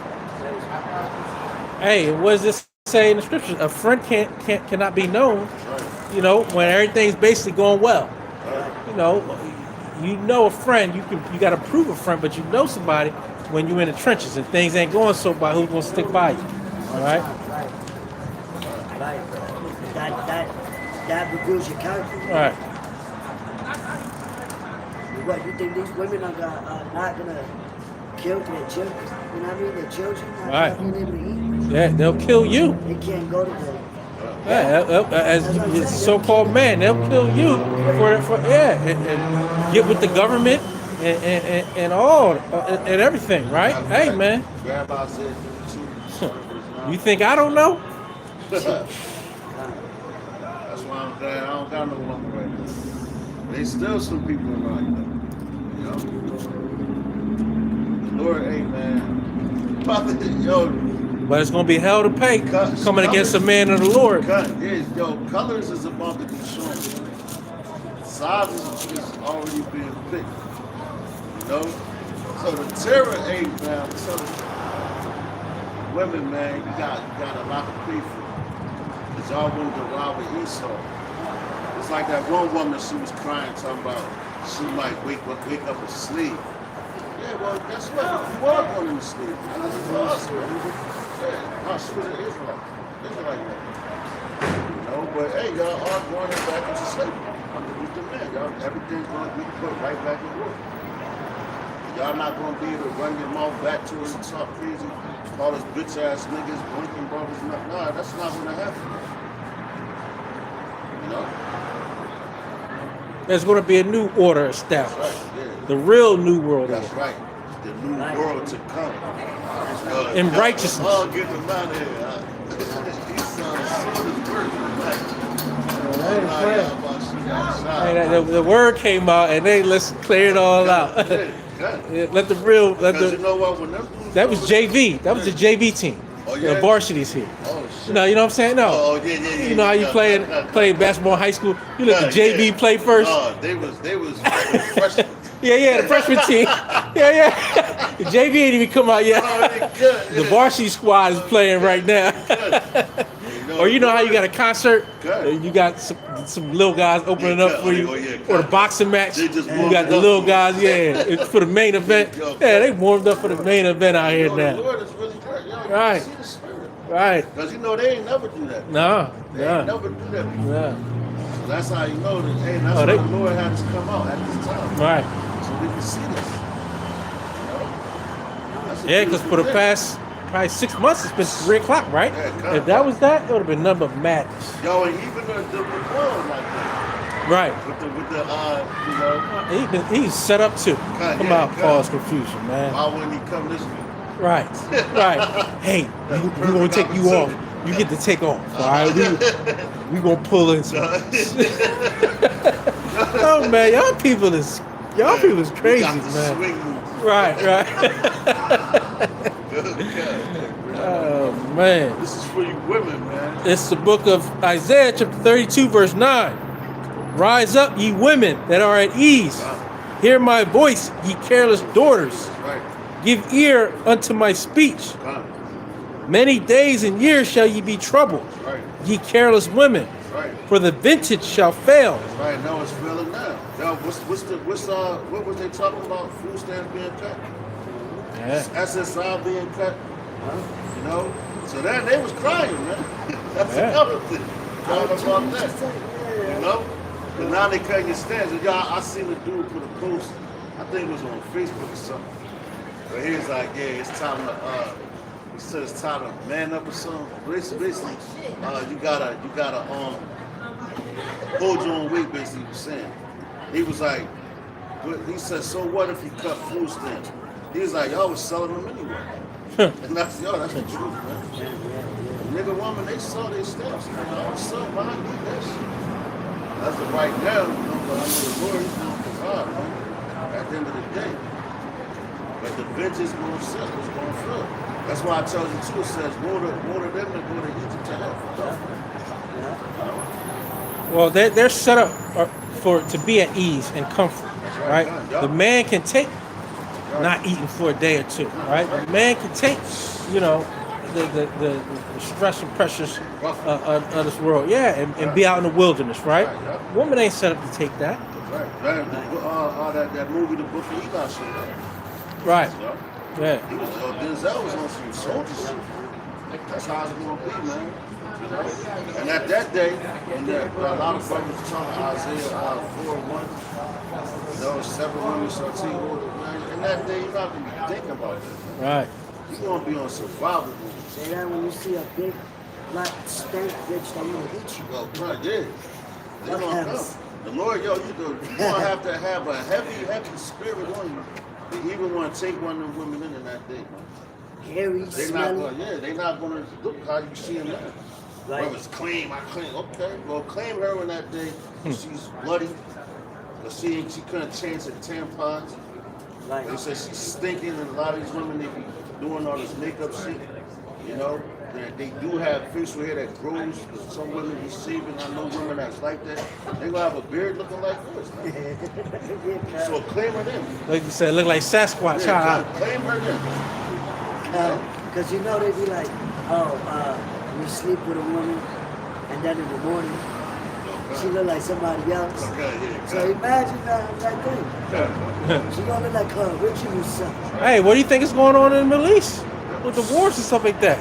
[SPEAKER 1] Hey, what does this say in the scriptures? A friend cannot be known.
[SPEAKER 4] Right.
[SPEAKER 1] You know, when everything's basically going well.
[SPEAKER 4] Right.
[SPEAKER 1] You know a friend. You got to prove a friend, but you know somebody when you're in the trenches and things ain't going so by who's gonna stick by you. All right.
[SPEAKER 3] Right. That reveals your character.
[SPEAKER 1] All right.
[SPEAKER 3] What, you think these women are not gonna kill their children? You know what I mean? Their children not being able to eat.
[SPEAKER 1] Yeah, they'll kill you.
[SPEAKER 3] They can't go to the.
[SPEAKER 1] As so-called man, they'll kill you and get with the government and all and everything, right? Hey, man. You think I don't know?
[SPEAKER 4] That's why I'm glad I don't got no woman right now. There's still some people around here, you know. The Lord, hey man,
[SPEAKER 1] But it's gonna be hell to pay coming against a man of the Lord.
[SPEAKER 4] Colors is about to be shown. Sizes is already being picked. You know? So the terror age, man, women, man, you got a lot to pay for. Because y'all wanted to rob with Esau. It's like that one woman, she was crying, talking about she might wake up a slave. Yeah, well, guess what? You are going in the slave. That's for us, man. Yeah, no, she was an Israelite. You know, but hey, y'all are going back into slavery. Underneath the man. Y'all, everything's going to be put right back in work. Y'all not going to be able to run your mouth back to us and talk crazy, call us bitch ass niggas, blinking brothers. Nah, that's not going to happen. You know?
[SPEAKER 1] There's going to be a new order established.
[SPEAKER 4] That's right, yeah.
[SPEAKER 1] The real new world order.
[SPEAKER 4] That's right. The new world to come.
[SPEAKER 1] In righteousness.
[SPEAKER 4] Oh, get them out of here. He sounds
[SPEAKER 1] Hey, the word came out and they cleared it all out. Let the real.
[SPEAKER 4] You know what?
[SPEAKER 1] That was JV. That was the JV team.
[SPEAKER 4] Oh, yeah?
[SPEAKER 1] The varsity's here.
[SPEAKER 4] Oh, shit.
[SPEAKER 1] You know what I'm saying? No.
[SPEAKER 4] Oh, yeah.
[SPEAKER 1] You know how you play basketball in high school? You let the JV play first.
[SPEAKER 4] Oh, they was freshmen.
[SPEAKER 1] Yeah, the freshman team. Yeah. The JV ain't even come out yet.
[SPEAKER 4] Good.
[SPEAKER 1] The varsity squad is playing right now. Or you know how you got a concert, you got some little guys opening up for you, or the boxing match, you got the little guys, it's for the main event. Yeah, they warmed up for the main event out here now.
[SPEAKER 4] The Lord is really great.
[SPEAKER 1] Right.
[SPEAKER 4] See the spirit.
[SPEAKER 1] Right.
[SPEAKER 4] Because they ain't never do that.
[SPEAKER 1] No.
[SPEAKER 4] They ain't never do that before.
[SPEAKER 1] Yeah.
[SPEAKER 4] So that's how you know that, hey, that's why the Lord had us come out at this time.
[SPEAKER 1] Right.
[SPEAKER 4] So we can see this. You know?
[SPEAKER 1] Yeah, because for the past probably 6 months, it's been 3 o'clock, right?
[SPEAKER 4] Yeah,
[SPEAKER 1] if that was that, it would have been nothing but madness.
[SPEAKER 4] Yo, and even the world like that.
[SPEAKER 1] Right.
[SPEAKER 4] With the you know.
[SPEAKER 1] He's set up to come out, cause confusion, man.
[SPEAKER 4] Why wouldn't he come this way?
[SPEAKER 1] Right. Right. Hey, we're gonna take you off. You get to take off. All right. We gonna pull in some. Oh man, y'all people is crazy, man. Right. Oh man.
[SPEAKER 4] This is for you women, man.
[SPEAKER 1] It's the book of Isaiah, chapter 32, verse 9. Rise up, ye women that are at ease. Hear my voice, ye careless daughters.
[SPEAKER 4] Right.
[SPEAKER 1] Give ear unto my speech. Many days and years shall ye be troubled, ye careless women.
[SPEAKER 4] Right.
[SPEAKER 1] For the vintage shall fail.
[SPEAKER 4] Right now it's failing now. Now what was they talking about? Food stamps being cut.
[SPEAKER 1] Yeah.
[SPEAKER 4] SSI being cut. You know? So that they was crying, man. That's another thing. Crying about that. You know? But now they cutting your stands. And y'all, I seen the dude put a post, I think it was on Facebook or something. But he was like, yeah, it's time to he said it's time to man up or something. Basically, you gotta hold your own weight, basically he was saying. He was like, he said, so what if you cut food stamps? He was like, y'all was selling them anyway. And that's the truth, man. Nigga, woman, they sell their stamps. I was selling behind me this. That's the right now, you know, but I know the Lord, he's going to provide, man, at the end of the day. But the bench is going to sit, it's going to fill. That's why I tell you too, it says, water them and go to Egypt to help.
[SPEAKER 1] Well, they're set up to be at ease and comfort, right? The man can take not eating for a day or two, right? The man can take, you know, the stress and pressures of this world, and be out in the wilderness, right? Woman ain't set up to take that.
[SPEAKER 4] That movie, The Book of Eli, showed that.
[SPEAKER 1] Right. Yeah.
[SPEAKER 4] Denzel was on some soldier shit. That's how it's going to be, man. You know? And at that day, when a lot of brothers were talking Isaiah 4:1, you know, 7 women shall take over, man. And that day, you're not going to be thinking about that.
[SPEAKER 1] Right.
[SPEAKER 4] You're going to be on survival mode.
[SPEAKER 3] Say that when you see a big black stank bitch that want to hit you.
[SPEAKER 4] Oh, God, yeah. They're going to come. The Lord, you're going to have a heavy spirit on you. They even want to take one of them women in that day, man.
[SPEAKER 3] Hairy,
[SPEAKER 4] they're not going to look how you see them now. Right. Well, it's claim, I claim. Okay, well, claim her in that day. She's bloody. But she couldn't change her tampons. Right. They said she's stinking, and a lot of these women, they be doing all this makeup shit. You know, they do have facial hair that grows. Some women be shaving. I know women that's like that. They gonna have a beard looking like this. So claim her then.
[SPEAKER 1] Like you said, look like Sasquatch.
[SPEAKER 4] Claim her then.
[SPEAKER 3] Because you know they be like, you sleep with a woman, and then in the morning, she look like somebody else. So imagine that thing. She gonna look like Richie Rousseau.
[SPEAKER 1] Hey, what do you think is going on in the Middle East with the wars and stuff like that?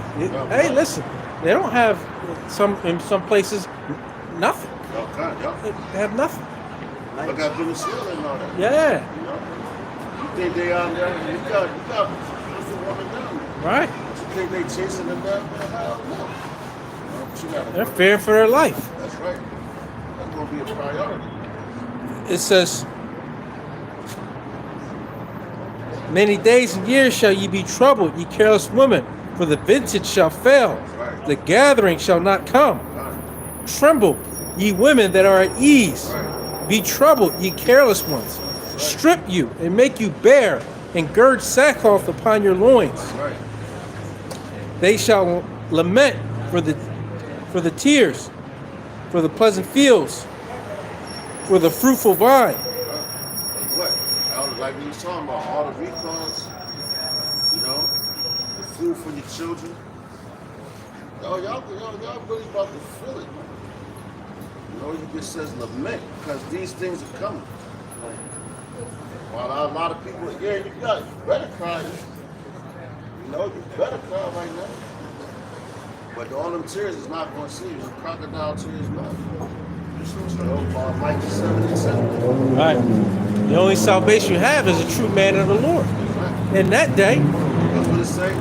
[SPEAKER 1] Hey, listen, they don't have in some places nothing. They have nothing.
[SPEAKER 4] Look at Venezuela and all that.
[SPEAKER 1] Yeah.
[SPEAKER 4] You know? You think they out there? You got beautiful women down there.
[SPEAKER 1] Right.
[SPEAKER 4] You think they chasing them down there? Hell no.
[SPEAKER 1] They're fearing for their life.
[SPEAKER 4] That's right. That's going to be a priority.
[SPEAKER 1] It says, many days and years shall ye be troubled, ye careless women, for the vintage shall fail. Right. The gathering shall not come. Right. Tremble, ye women that are at ease. Right. Be troubled, ye careless ones. Right. Strip you and make you bare, and gird sackcloth upon your loins. Right. They shall lament for the tears, for the pleasant fields, for the fruitful vine.
[SPEAKER 4] What? Like we was talking about, all the recalls, you know, the food for your children. Y'all really about to feel it. You know, it just says lament, because these things are coming. While a lot of people, you better cry. You know, you better cry right now. But all them tears is not going to see you. Crocodile tears, no. Like 77.
[SPEAKER 1] Right. The only salvation you have is a true man of the Lord. Right. In that day.
[SPEAKER 4] That's what it says.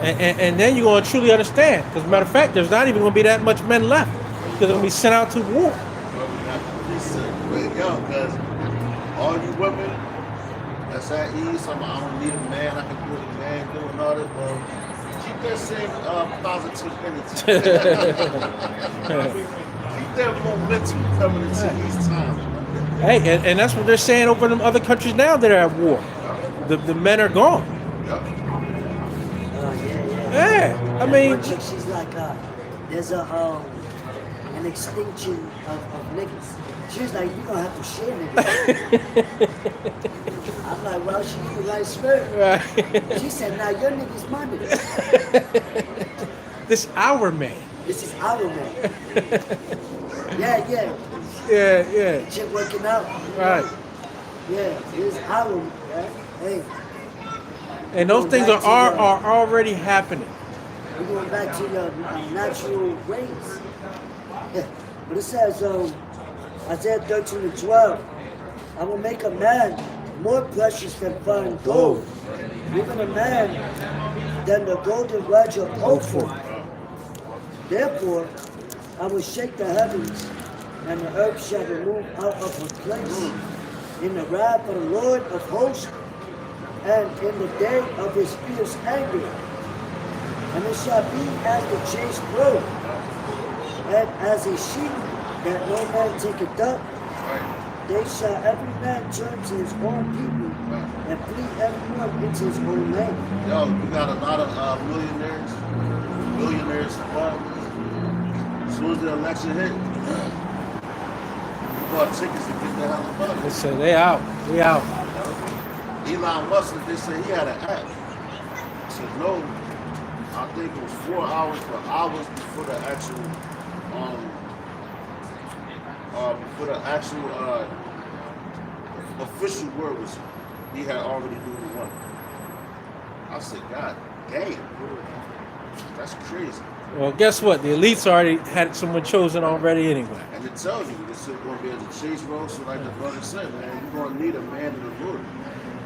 [SPEAKER 1] And then you're going to truly understand. Because, matter of fact, there's not even going to be that much men left. Because they're going to be sent out to war.
[SPEAKER 4] Because all you women that's at ease, I don't need a man, I can do what a man do and all that. Well, keep that same positive energy. Keep that momentum coming into these times.
[SPEAKER 1] Hey, and that's what they're saying over in other countries now that are at war. The men are gone. Yeah, I mean,
[SPEAKER 3] One chick, she's like, there's an extinction of niggas. She was like, you gonna have to share niggas. I'm like, well, she need the right spirit.
[SPEAKER 1] Right.
[SPEAKER 3] She said, now your niggas my niggas.
[SPEAKER 1] This our man.
[SPEAKER 3] This is our man. Yeah.
[SPEAKER 1] Yeah.
[SPEAKER 3] Chick working out.
[SPEAKER 1] Right.
[SPEAKER 3] Yeah, this is our man. Hey.
[SPEAKER 1] And those things are already happening.
[SPEAKER 3] We're going back to the natural ways. Yeah. But it says, Isaiah 13:12, I will make a man more precious than fine gold, even a man than the golden wedge of Ophir. Therefore, I will shake the heavens, and the earth shall be moved out of her place. In the wrath of the Lord of hosts, and in the day of his fierce anger. And it shall be as the chased road, and as a sheep that no man taketh up. They shall every man turn to his own people, and flee everyone into his own land.
[SPEAKER 4] Yo, you got a lot of millionaires as soon as the election hit, you bought tickets to get the hell out.
[SPEAKER 1] They said they out. We out.
[SPEAKER 4] Elon Musk, they said he had an app. I said no. I think it was 4 hours before the actual official word was he had already won. I said, God damn, that's crazy.
[SPEAKER 1] Well, guess what? The elites already had someone chosen already anyway.
[SPEAKER 4] And it tells you this is going to be as a chase road, so like the brother said, man, you're going to need a man in the Lord.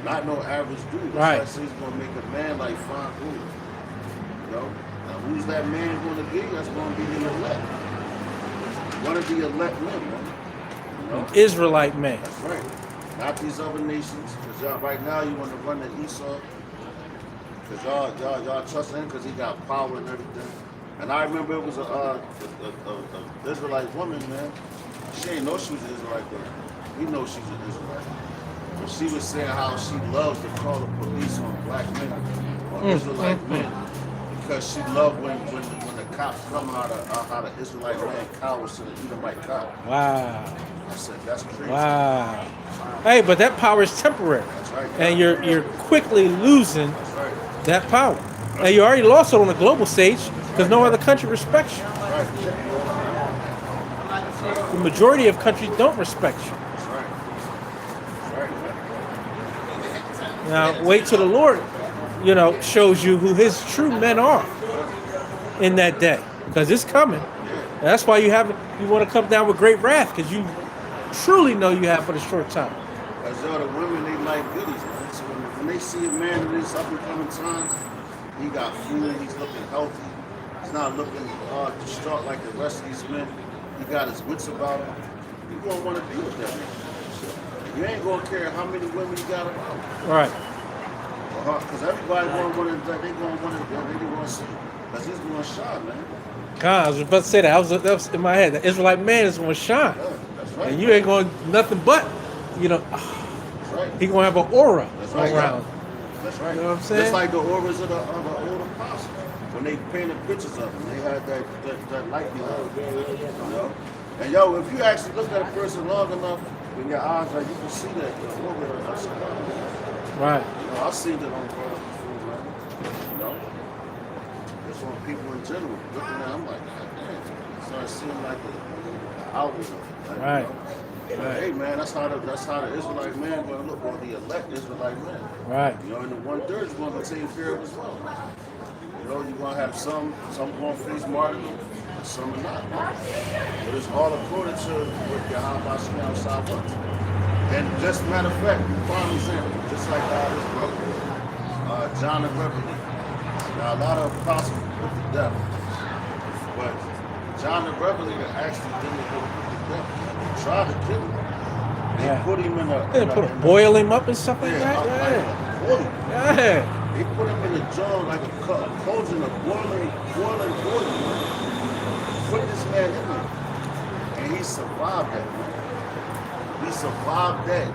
[SPEAKER 4] Not no average dude.
[SPEAKER 1] Right.
[SPEAKER 4] That's why he's going to make a man like fine gold. You know? Now, who's that man going to be? That's going to be the elect. One of the elect men, man. You know?
[SPEAKER 1] An Israelite man.
[SPEAKER 4] That's right. Not these other nations. Because y'all, right now, you want to run the Esau. Because y'all trust him because he got power and everything. And I remember it was a Israelite woman, man. She ain't know she was an Israelite, but we know she's an Israelite. But she was saying how she loves to call the police on black men, on Israelite men, because she loved when the cops come out of Israelite man cowers to the Edomite cop.
[SPEAKER 1] Wow.
[SPEAKER 4] I said, that's crazy.
[SPEAKER 1] Wow. Hey, but that power is temporary.
[SPEAKER 4] That's right.
[SPEAKER 1] And you're quickly losing
[SPEAKER 4] That's right.
[SPEAKER 1] that power. And you already lost it on the global stage because no other country respects you.
[SPEAKER 4] That's right.
[SPEAKER 1] The majority of countries don't respect you.
[SPEAKER 4] That's right. That's right.
[SPEAKER 1] Now, wait till the Lord, shows you who his true men are in that day. Because it's coming. And that's why you want to come down with great wrath, because you truly know you have for the short time.
[SPEAKER 4] Because the women, they like goodies, man. So when they see a man in this up and coming times, he got food, he's looking healthy. He's not looking distraught like the rest of these men. He got his wits about him. You're going to want to be with that man. You ain't going to care how many women you got around.
[SPEAKER 1] Right.
[SPEAKER 4] Because everybody going to want to see. Because he's going to shine, man.
[SPEAKER 1] God, I was about to say that. That was in my head. The Israelite man is going to shine.
[SPEAKER 4] Yeah, that's right.
[SPEAKER 1] And you ain't going to nothing but,
[SPEAKER 4] That's right.
[SPEAKER 1] he going to have an aura
[SPEAKER 4] That's right,
[SPEAKER 1] around.
[SPEAKER 4] That's right.
[SPEAKER 1] You know what I'm saying?
[SPEAKER 4] Just like the auras of the old apostles. When they painted pictures of them, they had that light behind them. You know? And if you actually look at a person long enough, in your eyes, you can see that the aura of us.
[SPEAKER 1] Right.
[SPEAKER 4] I've seen it on brothers before, man. It's on people in general. Looking at them like, God damn. It starts seeing like the outward of it.
[SPEAKER 1] Right.
[SPEAKER 4] Right. Hey man, that's how the Israelite man gonna look, or the elect Israelite man.
[SPEAKER 1] Right.
[SPEAKER 4] And the 1/3 is gonna be taken care of as well. You're gonna have some gonna face martyrdom, and some are not. But it's all according to what Yahweh Shem Shah wants. And just matter of fact, prime example, just like this brother, John the Revelator. Now, a lot of apostles were put to death. But John the Revelator actually didn't get put to death. They tried to kill him. They put him in a
[SPEAKER 1] boil him up and stuff like
[SPEAKER 4] yeah,
[SPEAKER 1] that.
[SPEAKER 4] like oil.
[SPEAKER 1] Yeah.
[SPEAKER 4] They put him in a jar like a cauldron of boiling oil. Put this man in there. And he survived that, man. He survived that.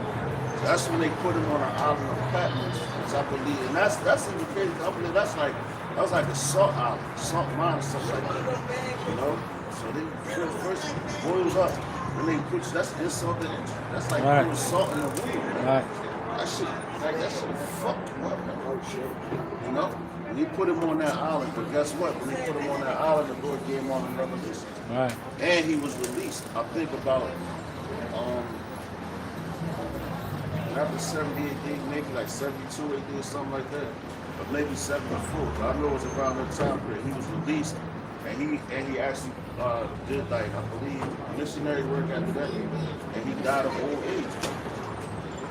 [SPEAKER 4] That's when they put him on an island of Patmos, which I believe, and that's even crazy. I believe that was like a salt island, salt mine or something like that. You know? So they first boils up, and they put that's insult to injury. That's like putting salt in the wound, man. That shit fucked you up, man. Oh shit. You know? And he put him on that island, but guess what? When they put him on that island, the Lord gave him on another mission.
[SPEAKER 1] Right.
[SPEAKER 4] And he was released. I think about after 78 days, maybe like 72 AD or something like that, but maybe 74. But I know it was around that time period. He was released, and he actually did like I believe missionary work after that, and he died of old age.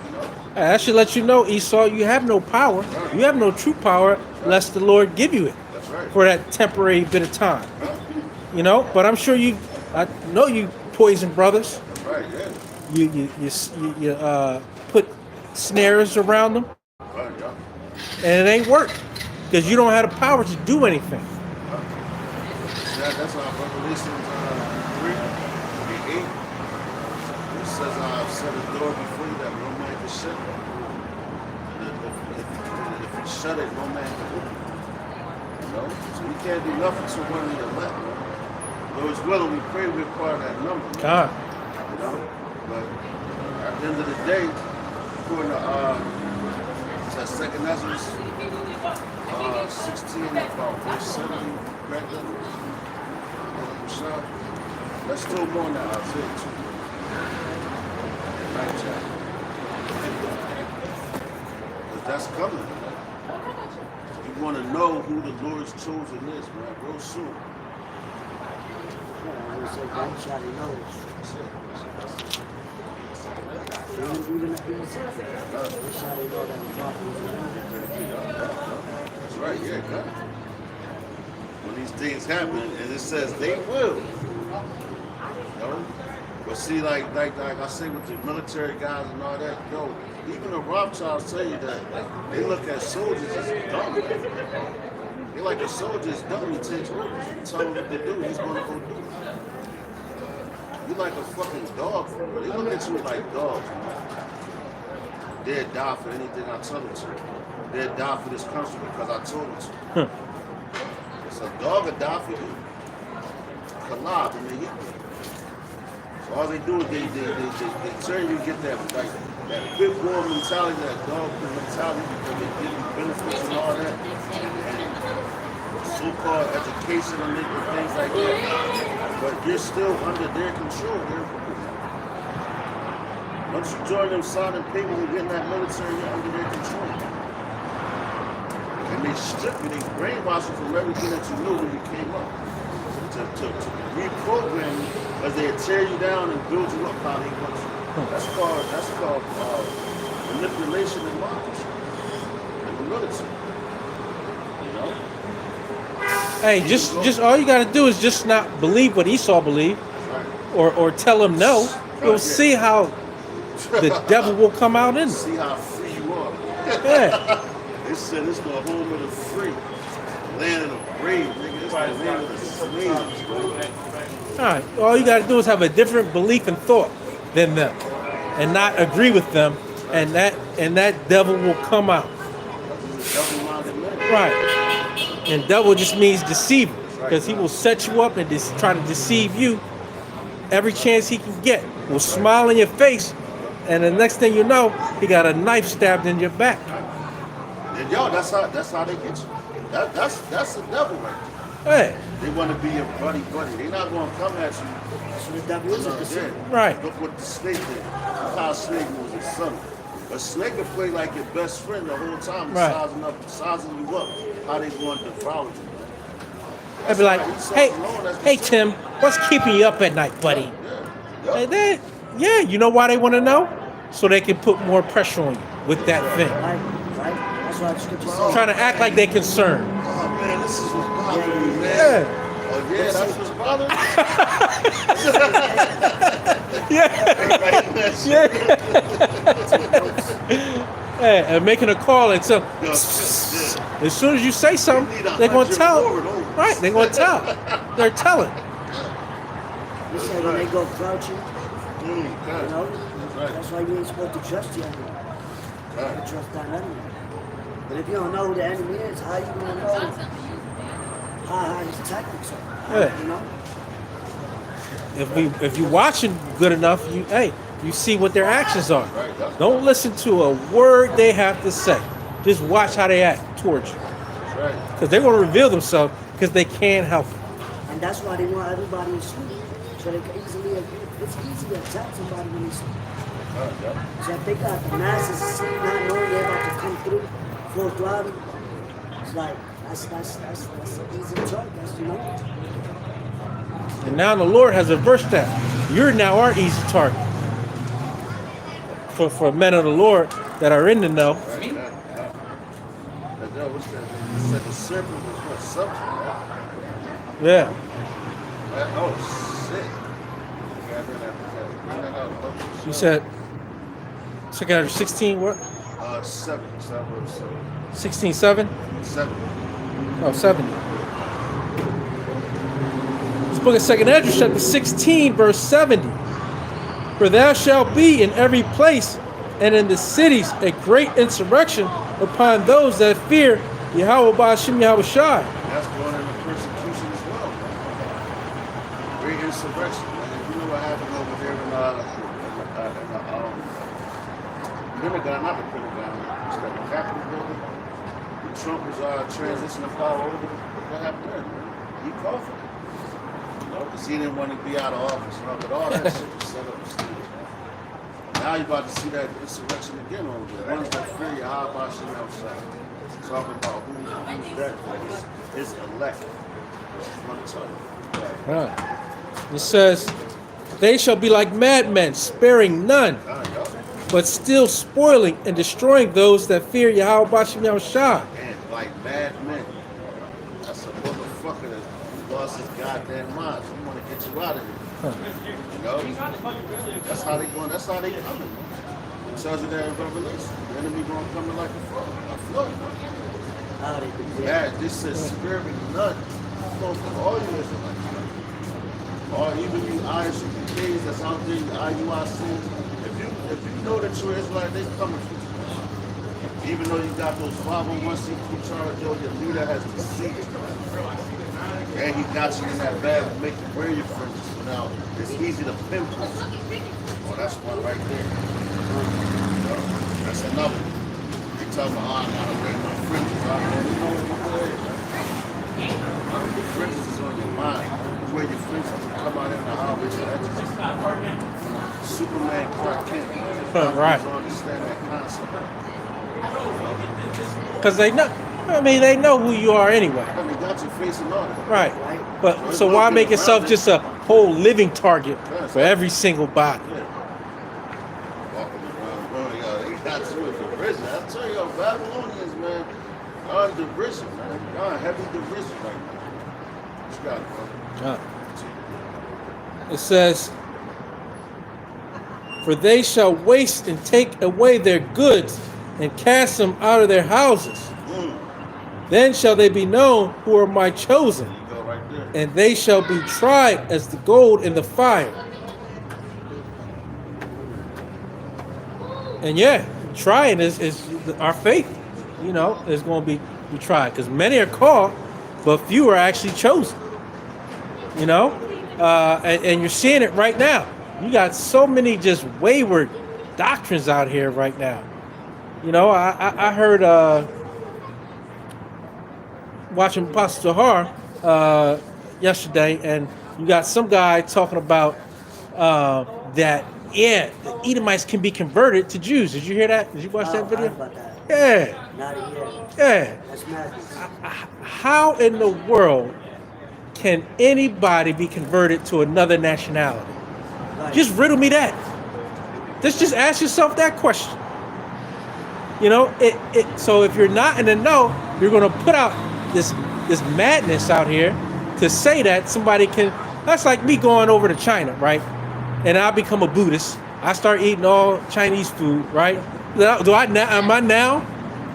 [SPEAKER 4] You know?
[SPEAKER 1] That should let you know, Esau, you have no power.
[SPEAKER 4] Right.
[SPEAKER 1] You have no true power unless the Lord give you it.
[SPEAKER 4] That's right.
[SPEAKER 1] For that temporary bit of time.
[SPEAKER 4] Right.
[SPEAKER 1] You know, but I'm sure I know you poison brothers.
[SPEAKER 4] That's right. Yeah.
[SPEAKER 1] You put snares around them,
[SPEAKER 4] Right. Yeah.
[SPEAKER 1] and it ain't work because you don't have the power to do anything.
[SPEAKER 4] That's why Revelation 3:8. It says, "I've set a door before you that no man can shut. And if you shut it, no man can open it." You know, so we can't do nothing to one of the elect. Lord's willing, we pray we're part of that number.
[SPEAKER 1] God.
[SPEAKER 4] You know, but at the end of the day, according to Second Ezra 16, about verse 70, right there. Let's still more now, Isaiah 2. Right, chapter. Because that's coming, man. You want to know who the Lord's chosen is, man, real soon. That's right, yeah, God. When these things happen, and it says they will. You know? But see, like I say with the military guys and all that, yo, even the Rothschilds tell you that they look at soldiers as dumb. They like a soldier is dumb, he takes orders. You tell him what to do, he's gonna go do it. You like a fucking dog for real. They look at you like dogs, man. They'd die for anything I tell them to. They'd die for this country because I told them to. So a dog would die for you. Collide and they eat you. So all they do is they tell you to get that pit bull mentality, that dog mentality, because they give you benefits and all that. And so-called education and things like that. But you're still under their control. Once you join them signing papers and getting that military, you're under their control. And they strip you, they brainwash you from everything that you knew when you came up. To reprogram you, because they tear you down and build you up how they want you. That's called manipulation and democracy. And the military. You know?
[SPEAKER 1] Hey, just all you gotta do is just not believe what Esau believed,
[SPEAKER 4] Right.
[SPEAKER 1] or tell him no. You'll see how the devil will come out in them.
[SPEAKER 4] See how free you are.
[SPEAKER 1] Yeah.
[SPEAKER 4] They said it's the home of the free. Land of the brave, nigga. It's the land of the slaves, bro.
[SPEAKER 1] All right. All you got to do is have a different belief and thought than them, and not agree with them, and that devil will come out.
[SPEAKER 4] Double-minded man.
[SPEAKER 1] Right. And devil just means deceiver, because he will set you up and try to deceive you every chance he can get. Will smile in your face, and the next thing you know, he got a knife stabbed in your back.
[SPEAKER 4] And yo, that's how they get you. That's the devil right
[SPEAKER 1] Hey.
[SPEAKER 4] there. They want to be your buddy. They're not going to come at you.
[SPEAKER 3] That's what the devil is.
[SPEAKER 1] Right.
[SPEAKER 4] Look what the snake did. Look how a snake moves his son. A snake will play like your best friend the whole time,
[SPEAKER 1] Right.
[SPEAKER 4] sizing you up. How they going to devour you.
[SPEAKER 1] I'd be like, hey Tim, what's keeping you up at night, buddy?
[SPEAKER 4] Yeah.
[SPEAKER 1] Yeah, you know why they want to know? So they can put more pressure on you with that thing.
[SPEAKER 3] Right. That's why the scripture says.
[SPEAKER 1] Trying to act like they're concerned.
[SPEAKER 4] Oh man, this is what's bothering you, man.
[SPEAKER 1] Yeah.
[SPEAKER 4] Oh, yeah, that's what's bothering you?
[SPEAKER 1] Yeah. Hey, and making a call and so as soon as you say something, they're gonna tell. Right, they're gonna tell. They're telling.
[SPEAKER 3] You say when they go crouching, you
[SPEAKER 4] God.
[SPEAKER 3] know,
[SPEAKER 4] Right.
[SPEAKER 3] that's why you ain't supposed to trust the enemy. You
[SPEAKER 4] Right.
[SPEAKER 3] gotta trust that enemy. But if you don't know who the enemy is, how you gonna know how his tactics are?
[SPEAKER 1] Yeah.
[SPEAKER 3] You know?
[SPEAKER 1] If you watching good enough, you see what their actions are. Don't listen to a word they have to say. Just watch how they act towards you.
[SPEAKER 4] Right.
[SPEAKER 1] Because they're going to reveal themselves because they can't help it.
[SPEAKER 3] And that's why they want everybody to sleep. So they can it's easy to attack somebody when they sleep. So if they got the masses asleep, not knowing they're about to come through, full throttle, it's like, that's an easy target, you know?
[SPEAKER 1] And now the Lord has reversed that. You're now our easy target. For men of the Lord that are in the know.
[SPEAKER 4] What's that? You said the serpent was what? Subject, right?
[SPEAKER 1] Yeah.
[SPEAKER 4] Oh, shit.
[SPEAKER 1] You said 16 what?
[SPEAKER 4] 7.
[SPEAKER 1] 16, 7?
[SPEAKER 4] 7.
[SPEAKER 1] Oh, 70. This book of 2nd Ezra, chapter 16, verse 70. For thou shalt be in every place and in the cities a great insurrection upon those that fear Yahweh Ba'ashim Yahweh Shai.
[SPEAKER 4] That's going into persecution as well. Great insurrection. You know what happened over there in Pentagon, not the Pentagon, it's like the Capitol building. Trump was transitioning power over. What happened there, man? He called for it. You know, because he didn't want to be out of office, you know, but all that shit was set up. Now you're about to see that insurrection again over there. Ones that fear Yahweh Ba'ashim outside. Talking about who's that is elect.
[SPEAKER 1] It says, they shall be like madmen, sparing none, but still spoiling and destroying those that fear Yahweh Ba'ashim Yahweh Shai.
[SPEAKER 4] And like madmen. That's a motherfucker that lost his goddamn mind. We want to get you out of here. You know? That's how they going. That's how they coming. It tells you that in Revelation. The enemy going to come in like a flood. Yeah, this says sparing none. Flow from all you Israelites. Or even you ISUPKs that's out there, you IUICs. If you know that you're Israelite, they coming for you. Even though you got those 501c3 charges, your leader has deceived. And he got you in that bag to make you wear your fringes. So now it's easy to pinpoint. Oh, that's one right there. That's another one. You tell me, I gotta wear my fringes. I don't know what you're wearing. The fringes is on your mind. You wear your fringes to come out in the highway. Superman, Clark Kent.
[SPEAKER 1] Right.
[SPEAKER 4] Understand that concept.
[SPEAKER 1] Because they know who you are anyway.
[SPEAKER 4] I mean, got your face and all that.
[SPEAKER 1] Right. But so why make yourself just a whole living target for every single body?
[SPEAKER 4] Yeah. Walking around, they got you in derision. I tell you, Babylonians, man, are in derision, man. Y'all in heavy derision right now. What you got, bro?
[SPEAKER 1] It says, for they shall waste and take away their goods and cast them out of their houses. Then shall they be known who are my chosen, and they shall be tried as the gold in the fire. And yeah, trying is our faith, is going to be tried. Because many are called, but few are actually chosen. And you're seeing it right now. You got so many just wayward doctrines out here right now. I heard watching Apostle Tahar yesterday, and you got some guy talking about that, the Edomites can be converted to Jews. Did you hear that? Did you watch that video?
[SPEAKER 3] About that.
[SPEAKER 1] Yeah.
[SPEAKER 3] Not yet.
[SPEAKER 1] Yeah.
[SPEAKER 3] That's madness.
[SPEAKER 1] How in the world can anybody be converted to another nationality?
[SPEAKER 3] Right.
[SPEAKER 1] Just riddle me that. Just ask yourself that question. So if you're not in the know, you're going to put out this this madness out here to say that somebody can. That's like me going over to China, right? And I become a Buddhist. I start eating all Chinese food, right? Am I now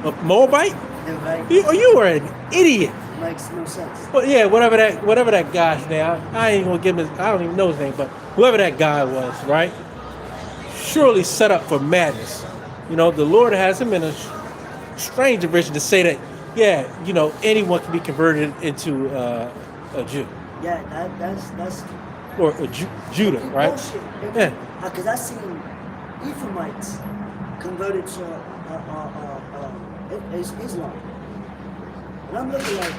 [SPEAKER 1] a Moabite?
[SPEAKER 3] Right.
[SPEAKER 1] You are an idiot.
[SPEAKER 3] Makes no sense.
[SPEAKER 1] But yeah, whatever that guy's name, I ain't gonna give him. I don't even know his name, but whoever that guy was, right? Surely set up for madness. You know, the Lord has him in a strange vision to say that, yeah, you know, anyone can be converted into a Jew.
[SPEAKER 3] Yeah, that's
[SPEAKER 1] Or a Judah, right?
[SPEAKER 3] bullshit.
[SPEAKER 1] Yeah.
[SPEAKER 3] Because I seen Ephraimites converted to Islam, and I'm looking like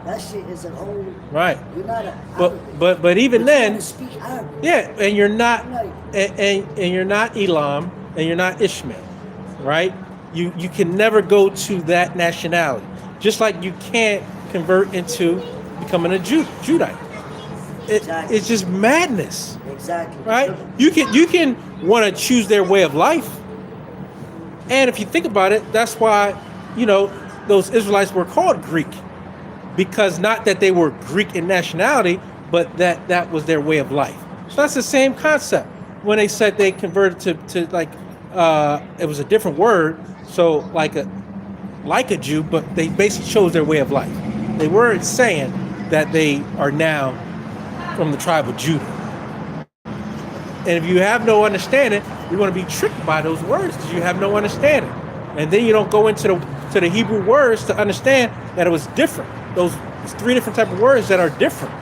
[SPEAKER 3] that shit is a whole.
[SPEAKER 1] Right.
[SPEAKER 3] You're not a.
[SPEAKER 1] But even
[SPEAKER 3] but you
[SPEAKER 1] then,
[SPEAKER 3] don't speak Arabic.
[SPEAKER 1] yeah, and you're not,
[SPEAKER 3] Right.
[SPEAKER 1] and you're not Elam, and you're not Ishmael, right? You can never go to that nationality. Just like you can't convert into becoming a Judite.
[SPEAKER 3] Exactly.
[SPEAKER 1] It's just madness,
[SPEAKER 3] Exactly.
[SPEAKER 1] right? You can want to choose their way of life, and if you think about it, that's why, you know, those Israelites were called Greek, because not that they were Greek in nationality, but that was their way of life. So that's the same concept. When they said they converted to like, it was a different word, so like a Jew, but they basically chose their way of life. They weren't saying that they are now from the tribe of Judah. And if you have no understanding, you're going to be tricked by those words because you have no understanding. And then you don't go into the Hebrew words to understand that it was different. Those 3 different type of words that are different.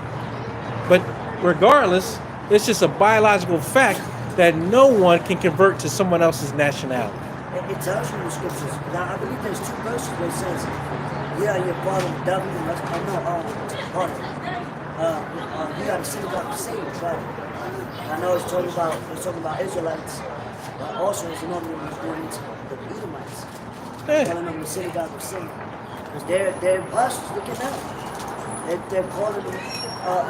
[SPEAKER 1] But regardless, it's just a biological fact that no one can convert to someone else's nationality.
[SPEAKER 3] It tells you in the scriptures. Now, I believe there's 2 verses where it says, "Yeah, you're part of the devil." You got a synagogue of Satan, but I know it's talking about Israelites, but also it's another one that's going into the Edomites, calling them the synagogue of Satan, because they're imposters. Look at that. They're calling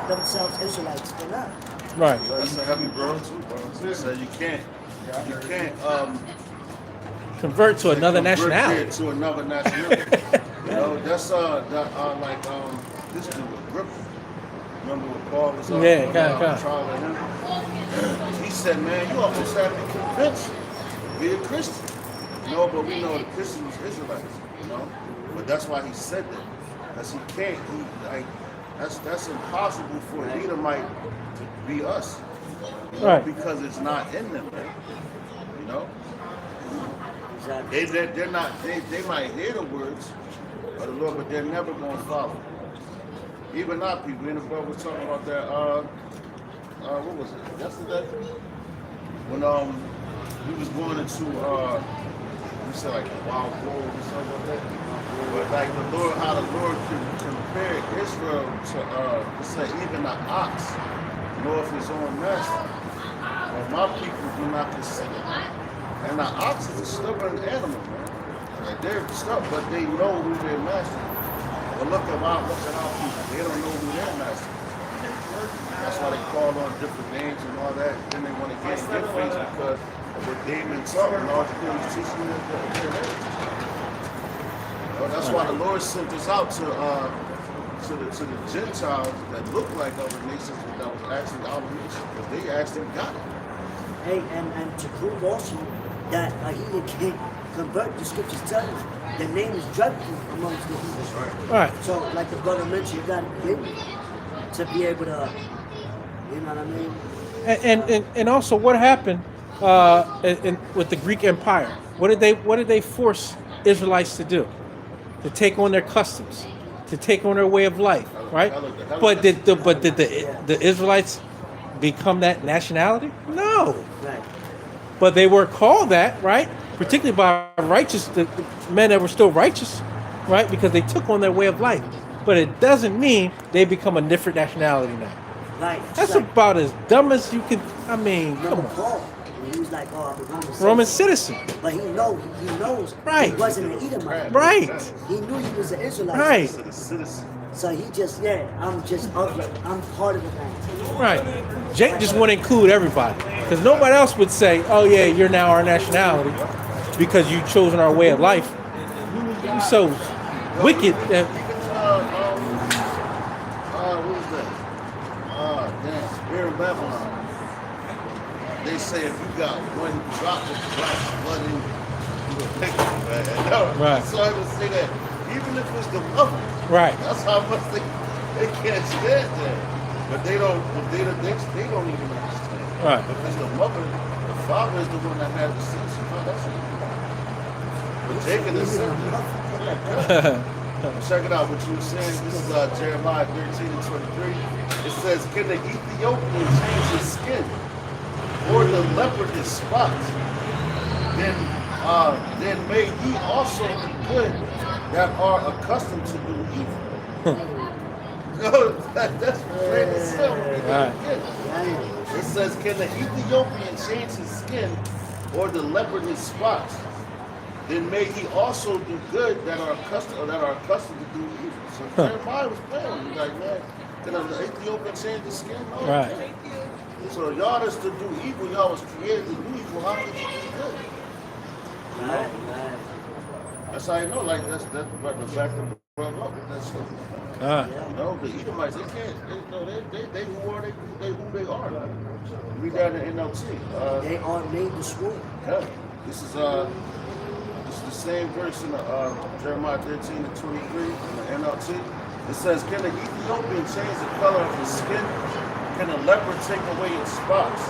[SPEAKER 3] themselves Israelites. They're not.
[SPEAKER 1] Right.
[SPEAKER 4] That's a heavy burden too, bro. So you can't
[SPEAKER 1] Convert to another
[SPEAKER 4] convert
[SPEAKER 1] nationality.
[SPEAKER 4] it to another nationality. You know, that's like this dude Agrippa. Remember when Paul was on trial with him? He said, "Man, you almost have to be convinced to be a Christian." You know, but we know the Christian was Israelites. You know, but that's why he said that, because he can't. That's impossible for an Edomite to be us, you know,
[SPEAKER 1] Right.
[SPEAKER 4] because it's not in them, man. You know,
[SPEAKER 3] Exactly.
[SPEAKER 4] they're not. They might hear the words of the Lord, but they're never going to follow. Even our people. And the brother was talking about that. What was it? Yesterday, when we was going into we said like a wild boar or something like that. But like the Lord, how the Lord can compare Israel to say even the ox knoweth his own master. Well, my people do not consider. And the ox is a stubborn animal, man. Like they're stubborn, but they know who their master is. But look at our people. They don't know who their master is. That's why they call on different names and all that. Then they want to get in your face because of what demons are. And all you do is teach them their heritage. That's why the Lord sent us out to the Gentiles that look like other nations, but that was actually our nation, because they actually got it.
[SPEAKER 3] Hey, and to prove also that a heathen can't convert, the scriptures tell you the name is dreadful amongst the heathens.
[SPEAKER 1] Right.
[SPEAKER 3] So, like the brother mentioned, you got to be able to, you know what I mean?
[SPEAKER 1] And also, what happened with the Greek Empire? What did they force Israelites to do? To take on their customs, to take on their way of life, right? But did the Israelites become that nationality? No.
[SPEAKER 3] Right.
[SPEAKER 1] But they were called that, right? Particularly by the men that were still righteous, right? Because they took on their way of life. But it doesn't mean they become a different nationality now.
[SPEAKER 3] Right.
[SPEAKER 1] That's
[SPEAKER 3] like,
[SPEAKER 1] about as dumb as you can. I mean, come
[SPEAKER 3] remember
[SPEAKER 1] on.
[SPEAKER 3] Paul? He was like, oh, I'm a
[SPEAKER 1] Roman citizen.
[SPEAKER 3] But he knows
[SPEAKER 1] Right.
[SPEAKER 3] he wasn't an Edomite.
[SPEAKER 1] Right.
[SPEAKER 3] He knew he was an Israelite.
[SPEAKER 1] Right.
[SPEAKER 4] To the citizen.
[SPEAKER 3] So he just, I'm part of the thing.
[SPEAKER 1] Right. Jake just want to include everybody. Because nobody else would say, oh, yeah, you're now our nationality because you've chosen our way of life. You're so wicked that...
[SPEAKER 4] Babylon, they say if you got one drop of black blood in you, you a victim, man.
[SPEAKER 1] Right.
[SPEAKER 4] So I would say that even if it's the mother,
[SPEAKER 1] Right.
[SPEAKER 4] that's how much they can't stand that. But they don't even understand.
[SPEAKER 1] Right.
[SPEAKER 4] Because the mother, the father is the one that had the seed. So that's it. But Jacob is simple. Check it out, what you were saying. This is Jeremiah 13 and 23. It says, can the Ethiopian change his skin, or the leopard his spots? Then may ye also be good that are accustomed to do evil. That's plain and simple.
[SPEAKER 1] Right.
[SPEAKER 4] It says, can the Ethiopian change his skin, or the leopard his spots? Then may he also do good that are accustomed to do evil. So Jeremiah was playing. He's like, man, can the Ethiopian change his skin? No,
[SPEAKER 1] Right.
[SPEAKER 4] So y'all that's to do evil, y'all was created to do evil. How could you do good? You know? That's how you know. Like that's the fact that the brother up with that stuff. You know, the Edomites, they can't. They who are they who they are. Read that in the NLT.
[SPEAKER 3] They are made to sword.
[SPEAKER 4] Yeah. This is the same verse in Jeremiah 13 and 23 in the NLT. It says, can the Ethiopian change the color of his skin? Can a leopard take away its spots?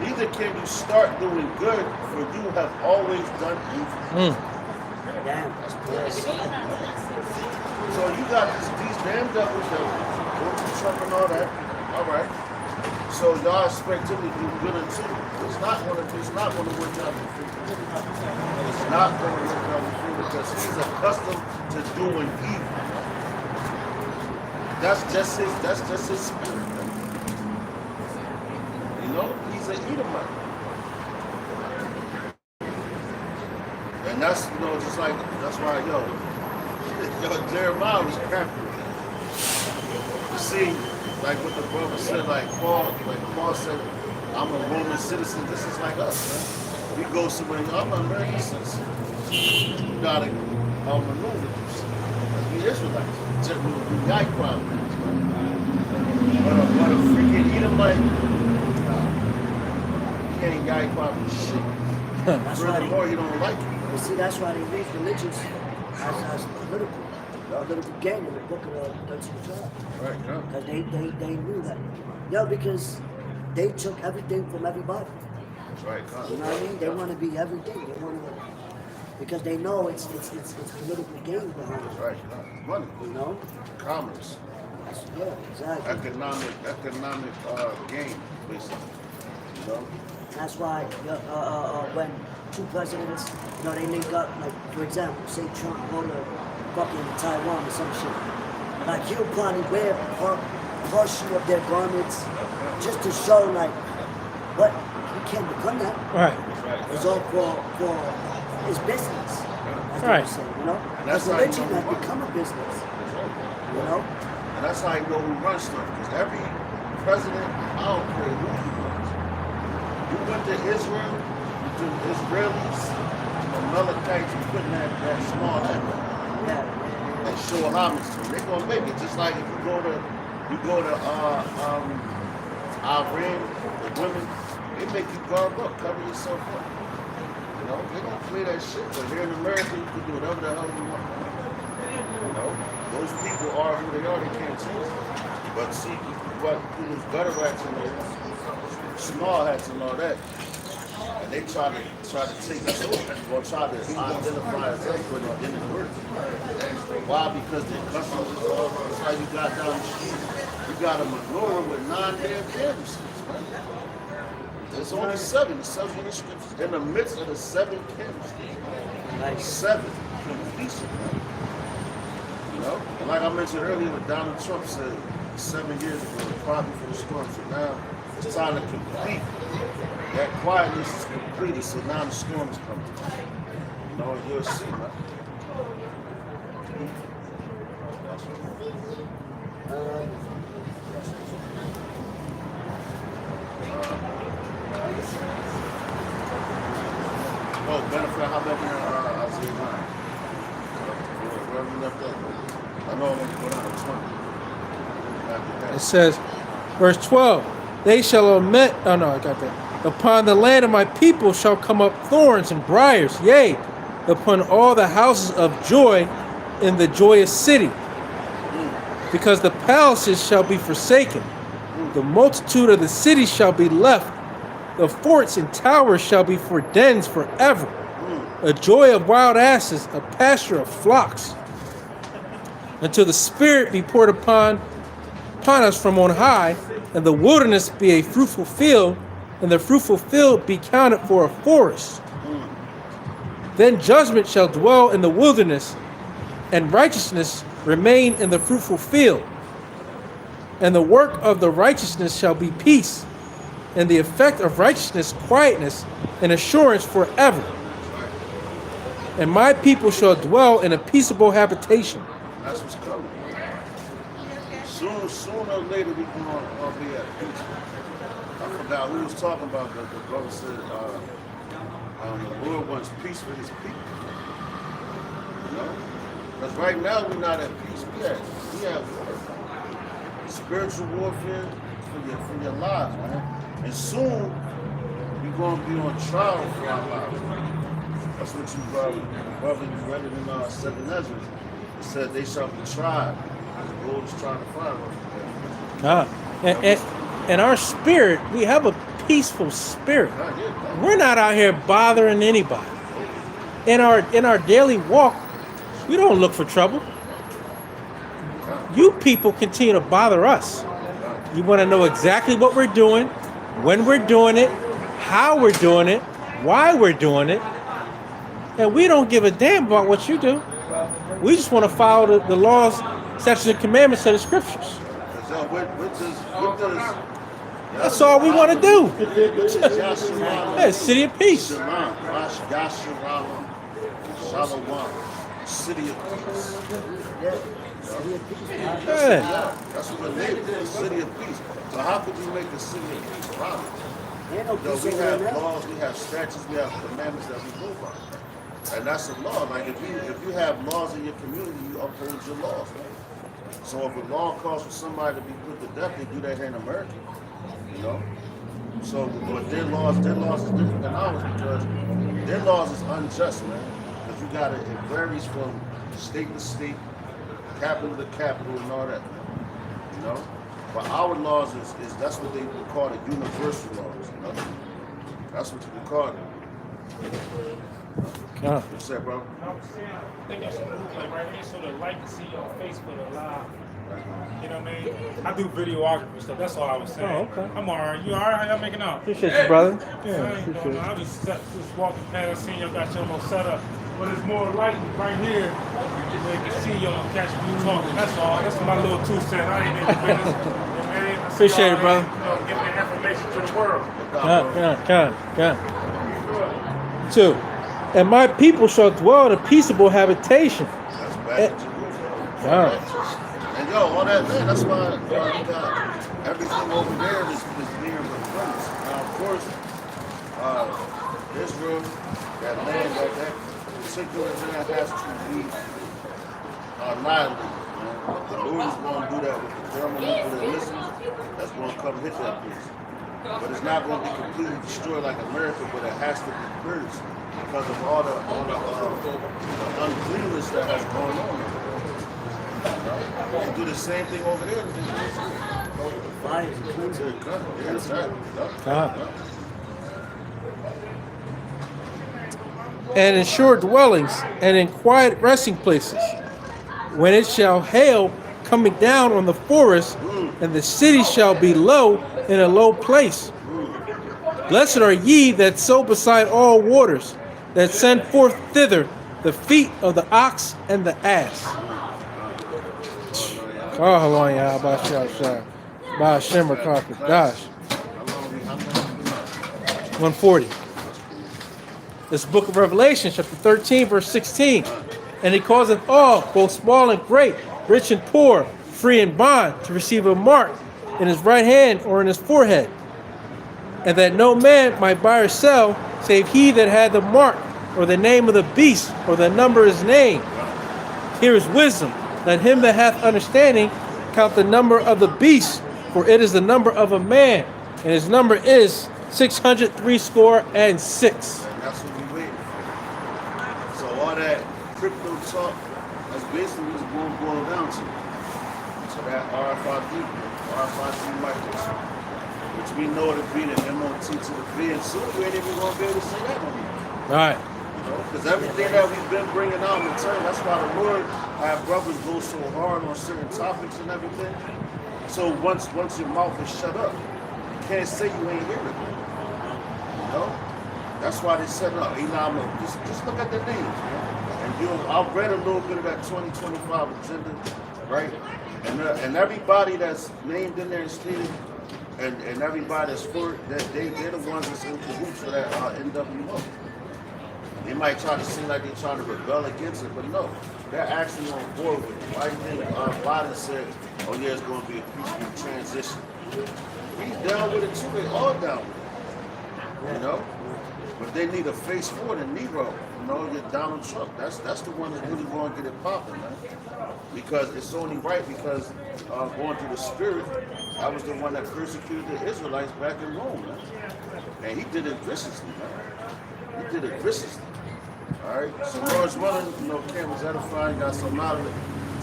[SPEAKER 4] Neither can you start doing good, for you have always done evil.
[SPEAKER 3] Damn.
[SPEAKER 4] So you got these damn devils that go to Trump and all that. All right. So y'all expect him to do good and too. It's not gonna work out in favor. It's not gonna work out in favor because he's accustomed to doing evil. That's just his spirit. You know, he's an Edomite. And that's, just like, that's why, Jeremiah was crafty. You see, like what the brother said, like Paul said, I'm a Roman citizen, this is like us, man. We go somewhere, I'm an American citizen. You gotta maneuver this. We Israelites. We guy crime. But a freaking Edomite, he ain't guy crime shit. Furthermore, he don't like it.
[SPEAKER 3] You see, that's why they use religions as political gain in the book of the 13th tribe.
[SPEAKER 4] Right, yeah.
[SPEAKER 3] Because they knew that. Because they took everything from everybody.
[SPEAKER 4] Right,
[SPEAKER 3] You know what I mean? They want to be everything. They want to, because they know it's political gain behind it.
[SPEAKER 4] Right, money.
[SPEAKER 3] You know?
[SPEAKER 4] Commerce.
[SPEAKER 3] Yeah, exactly.
[SPEAKER 4] Economic gain, basically. You know?
[SPEAKER 3] That's why when two presidents, they link up, like, for example, say Trump go to fucking Taiwan or some shit. Like, he'll probably wear partial of their garments just to show, like, but he can't become that.
[SPEAKER 1] Right.
[SPEAKER 3] It's all for his business, as they
[SPEAKER 1] Right.
[SPEAKER 3] would say, you know?
[SPEAKER 4] That's
[SPEAKER 3] Because
[SPEAKER 4] how
[SPEAKER 3] religion
[SPEAKER 4] you know
[SPEAKER 3] has become a business, you know?
[SPEAKER 4] And that's how you know who runs stuff. Because every president, I don't care who he runs. You went to Israel, to the Israelis, the Amalekites, you putting that small hat
[SPEAKER 3] Yeah.
[SPEAKER 4] and show homage to them. They're gonna make it. Just like if you go to Iran, the women, they make you garb up, cover yourself up. You know, they don't play that shit. But here in America, you can do whatever the hell you want. You know, those people are who they are. They can't change it. But see, but those gutter rats and those small hats and all that, and they try to take us over or try to identify us as, but it didn't work. Why? Because their customers is all. That's how you got down the street. You got a menorah with 9 damn candlesticks. There's only 7. The 7 in the midst of the 7 candlesticks. Like 7 completion. You know? And like I mentioned earlier, what Donald Trump said 7 years ago, probably for the storm. So now it's time to complete. That quietness is completed, so now the storm is coming. You know, you'll see, man. Benefit, how about Isaiah 9? Where we left off? I know I'm going to go down to 20.
[SPEAKER 1] It says, verse 12, They shall lament. Oh no, I got that. Upon the land of my people shall come up thorns and briars, yea, upon all the houses of joy in the joyous city. Because the palaces shall be forsaken, the multitude of the cities shall be left, the forts and towers shall be for dens forever. A joy of wild asses, a pasture of flocks. Until the Spirit be poured upon us from on high, and the wilderness be a fruitful field, and the fruitful field be counted for a forest. Then judgment shall dwell in the wilderness, and righteousness remain in the fruitful field. And the work of the righteousness shall be peace, and the effect of righteousness quietness and assurance forever. And my people shall dwell in a peaceable habitation.
[SPEAKER 4] That's what's coming. Sooner or later we can all be at peace. I forgot who was talking about that. The brother said the Lord wants peace for his people. You know? Because right now we're not at peace. We have war. Spiritual warfare for your lives, man. And soon we're going to be on trial for our lives. That's what you brother you read it in 2nd Ezra. It said they shall be tried. The Lord is trying to find them.
[SPEAKER 1] And our spirit, we have a peaceful spirit. We're not out here bothering anybody. In our daily walk, we don't look for trouble. You people continue to bother us. You want to know exactly what we're doing, when we're doing it, how we're doing it, why we're doing it. And we don't give a damn about what you do. We just want to follow the laws, statutes, and commandments of the scriptures. That's all we want to do. Yeah, city of peace.
[SPEAKER 4] City of peace.
[SPEAKER 1] Yeah.
[SPEAKER 4] That's what we're named, the city of peace. So how could you make the city of peace proper? We have laws, we have statutes, we have commandments that we go by. And that's a law. Like if you have laws in your community, you uphold your laws. Right? So if a law calls for somebody to be put to death, they do that here in America. You know? So but their laws is different than ours because their laws is unjust, man. Because you got it varies from state to state, capital to capital and all that. You know? But our laws is that's what they would call it, universal laws, you know? That's what you call it. What's that, bro?
[SPEAKER 5] I think I should move like right here so the light can see your face for the live. You know what I mean? I do videography stuff. That's all I was saying.
[SPEAKER 1] Oh, okay.
[SPEAKER 5] I'm alright. You alright? How y'all making out?
[SPEAKER 1] Appreciate you, brother.
[SPEAKER 5] Yeah, I ain't doing nothing. I just walking past, seeing y'all got your little setup. But it's more light right here. They can see y'all catch you talking. That's all. That's my little 2 cents. I ain't in the business. You know what I mean?
[SPEAKER 1] Appreciate it, brother.
[SPEAKER 5] Giving the information to the world.
[SPEAKER 1] Come. 2. And my people shall dwell in a peaceable habitation.
[SPEAKER 4] That's back to And yo, all that land, that's why you got everything over there is being replenished. Now, of course, Israel, that land, that particular land has to be annihilated. The Lord is going to do that with the German people that listen. That's going to come hit that place. But it's not going to be completely destroyed like America, but it has to be purged because of all the uncleanness that has gone on. They do the same thing over there. That's right.
[SPEAKER 1] And in sure dwellings, and in quiet resting places, when it shall hail coming down on the forest, and the city shall be low in a low place. Blessed are ye that sow beside all waters, that send forth thither the feet of the ox and the ass. Oh, hold on, y'all. By Shimmer Carpet. Gosh. 140. This book of Revelation, chapter 13, verse 16. And he causeth all, both small and great, rich and poor, free and bond, to receive a mark in his right hand or in his forehead. And that no man might buy or sell, save he that had the mark, or the name of the beast, or the number of his name. Here is wisdom. Let him that hath understanding count the number of the beast, for it is the number of a man, And his number is 603 score and 6.
[SPEAKER 4] And that's what we waiting for. So all that crypto talk, that's basically what's going to boil down to. So that RFID microchip, which we know to be the MOT to the V, and soon we ain't even going to be able to say that no more.
[SPEAKER 1] All right.
[SPEAKER 4] Because everything that we've been bringing out in turn, that's why the Lord have brothers go so hard on certain topics and everything. So once your mouth is shut up, you can't say you ain't hear it. You know? That's why they set up. Just look at the names, man. And I've read a little bit of that 2025 agenda, right? And everybody that's named in there and stated, and everybody that's for it, they're the ones that's in cahoots for that NWO. They might try to seem like they're trying to rebel against it, but no, they're actually on board with it. Why do you think Biden said, oh yeah, it's going to be a peaceful transition? He's down with it too, they all down with it, you know? But they need a face for it, and Nero, you know, your Donald Trump. That's the one that's really going to get it popping, man. Because it's only right because going through the spirit, I was the one that persecuted the Israelites back in Rome, man. And he did it viciously, man. He did it viciously. All right, so Lord's willing, you know, Cam was edifying, got some out of it.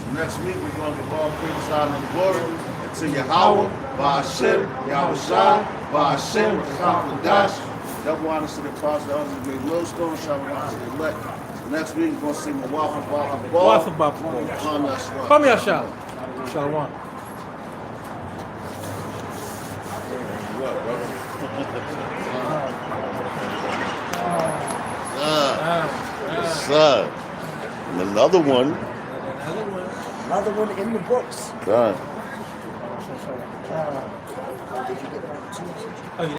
[SPEAKER 4] So next week we're going to give all praise, honor, and glory to Yahweh, Ba'ashem, Yahushua, Ba'ashem, Rakam, double honors to the apostle, the elders, the great millstone, shalom to the elect. So next week we're going to see Mawaf Baba.
[SPEAKER 1] Come here, Shalom. Shalom.
[SPEAKER 4] What, brother?
[SPEAKER 2] Son. And another one.
[SPEAKER 3] Another one in the books.
[SPEAKER 2] God.
[SPEAKER 3] Did you get that too?
[SPEAKER 1] Oh, yeah.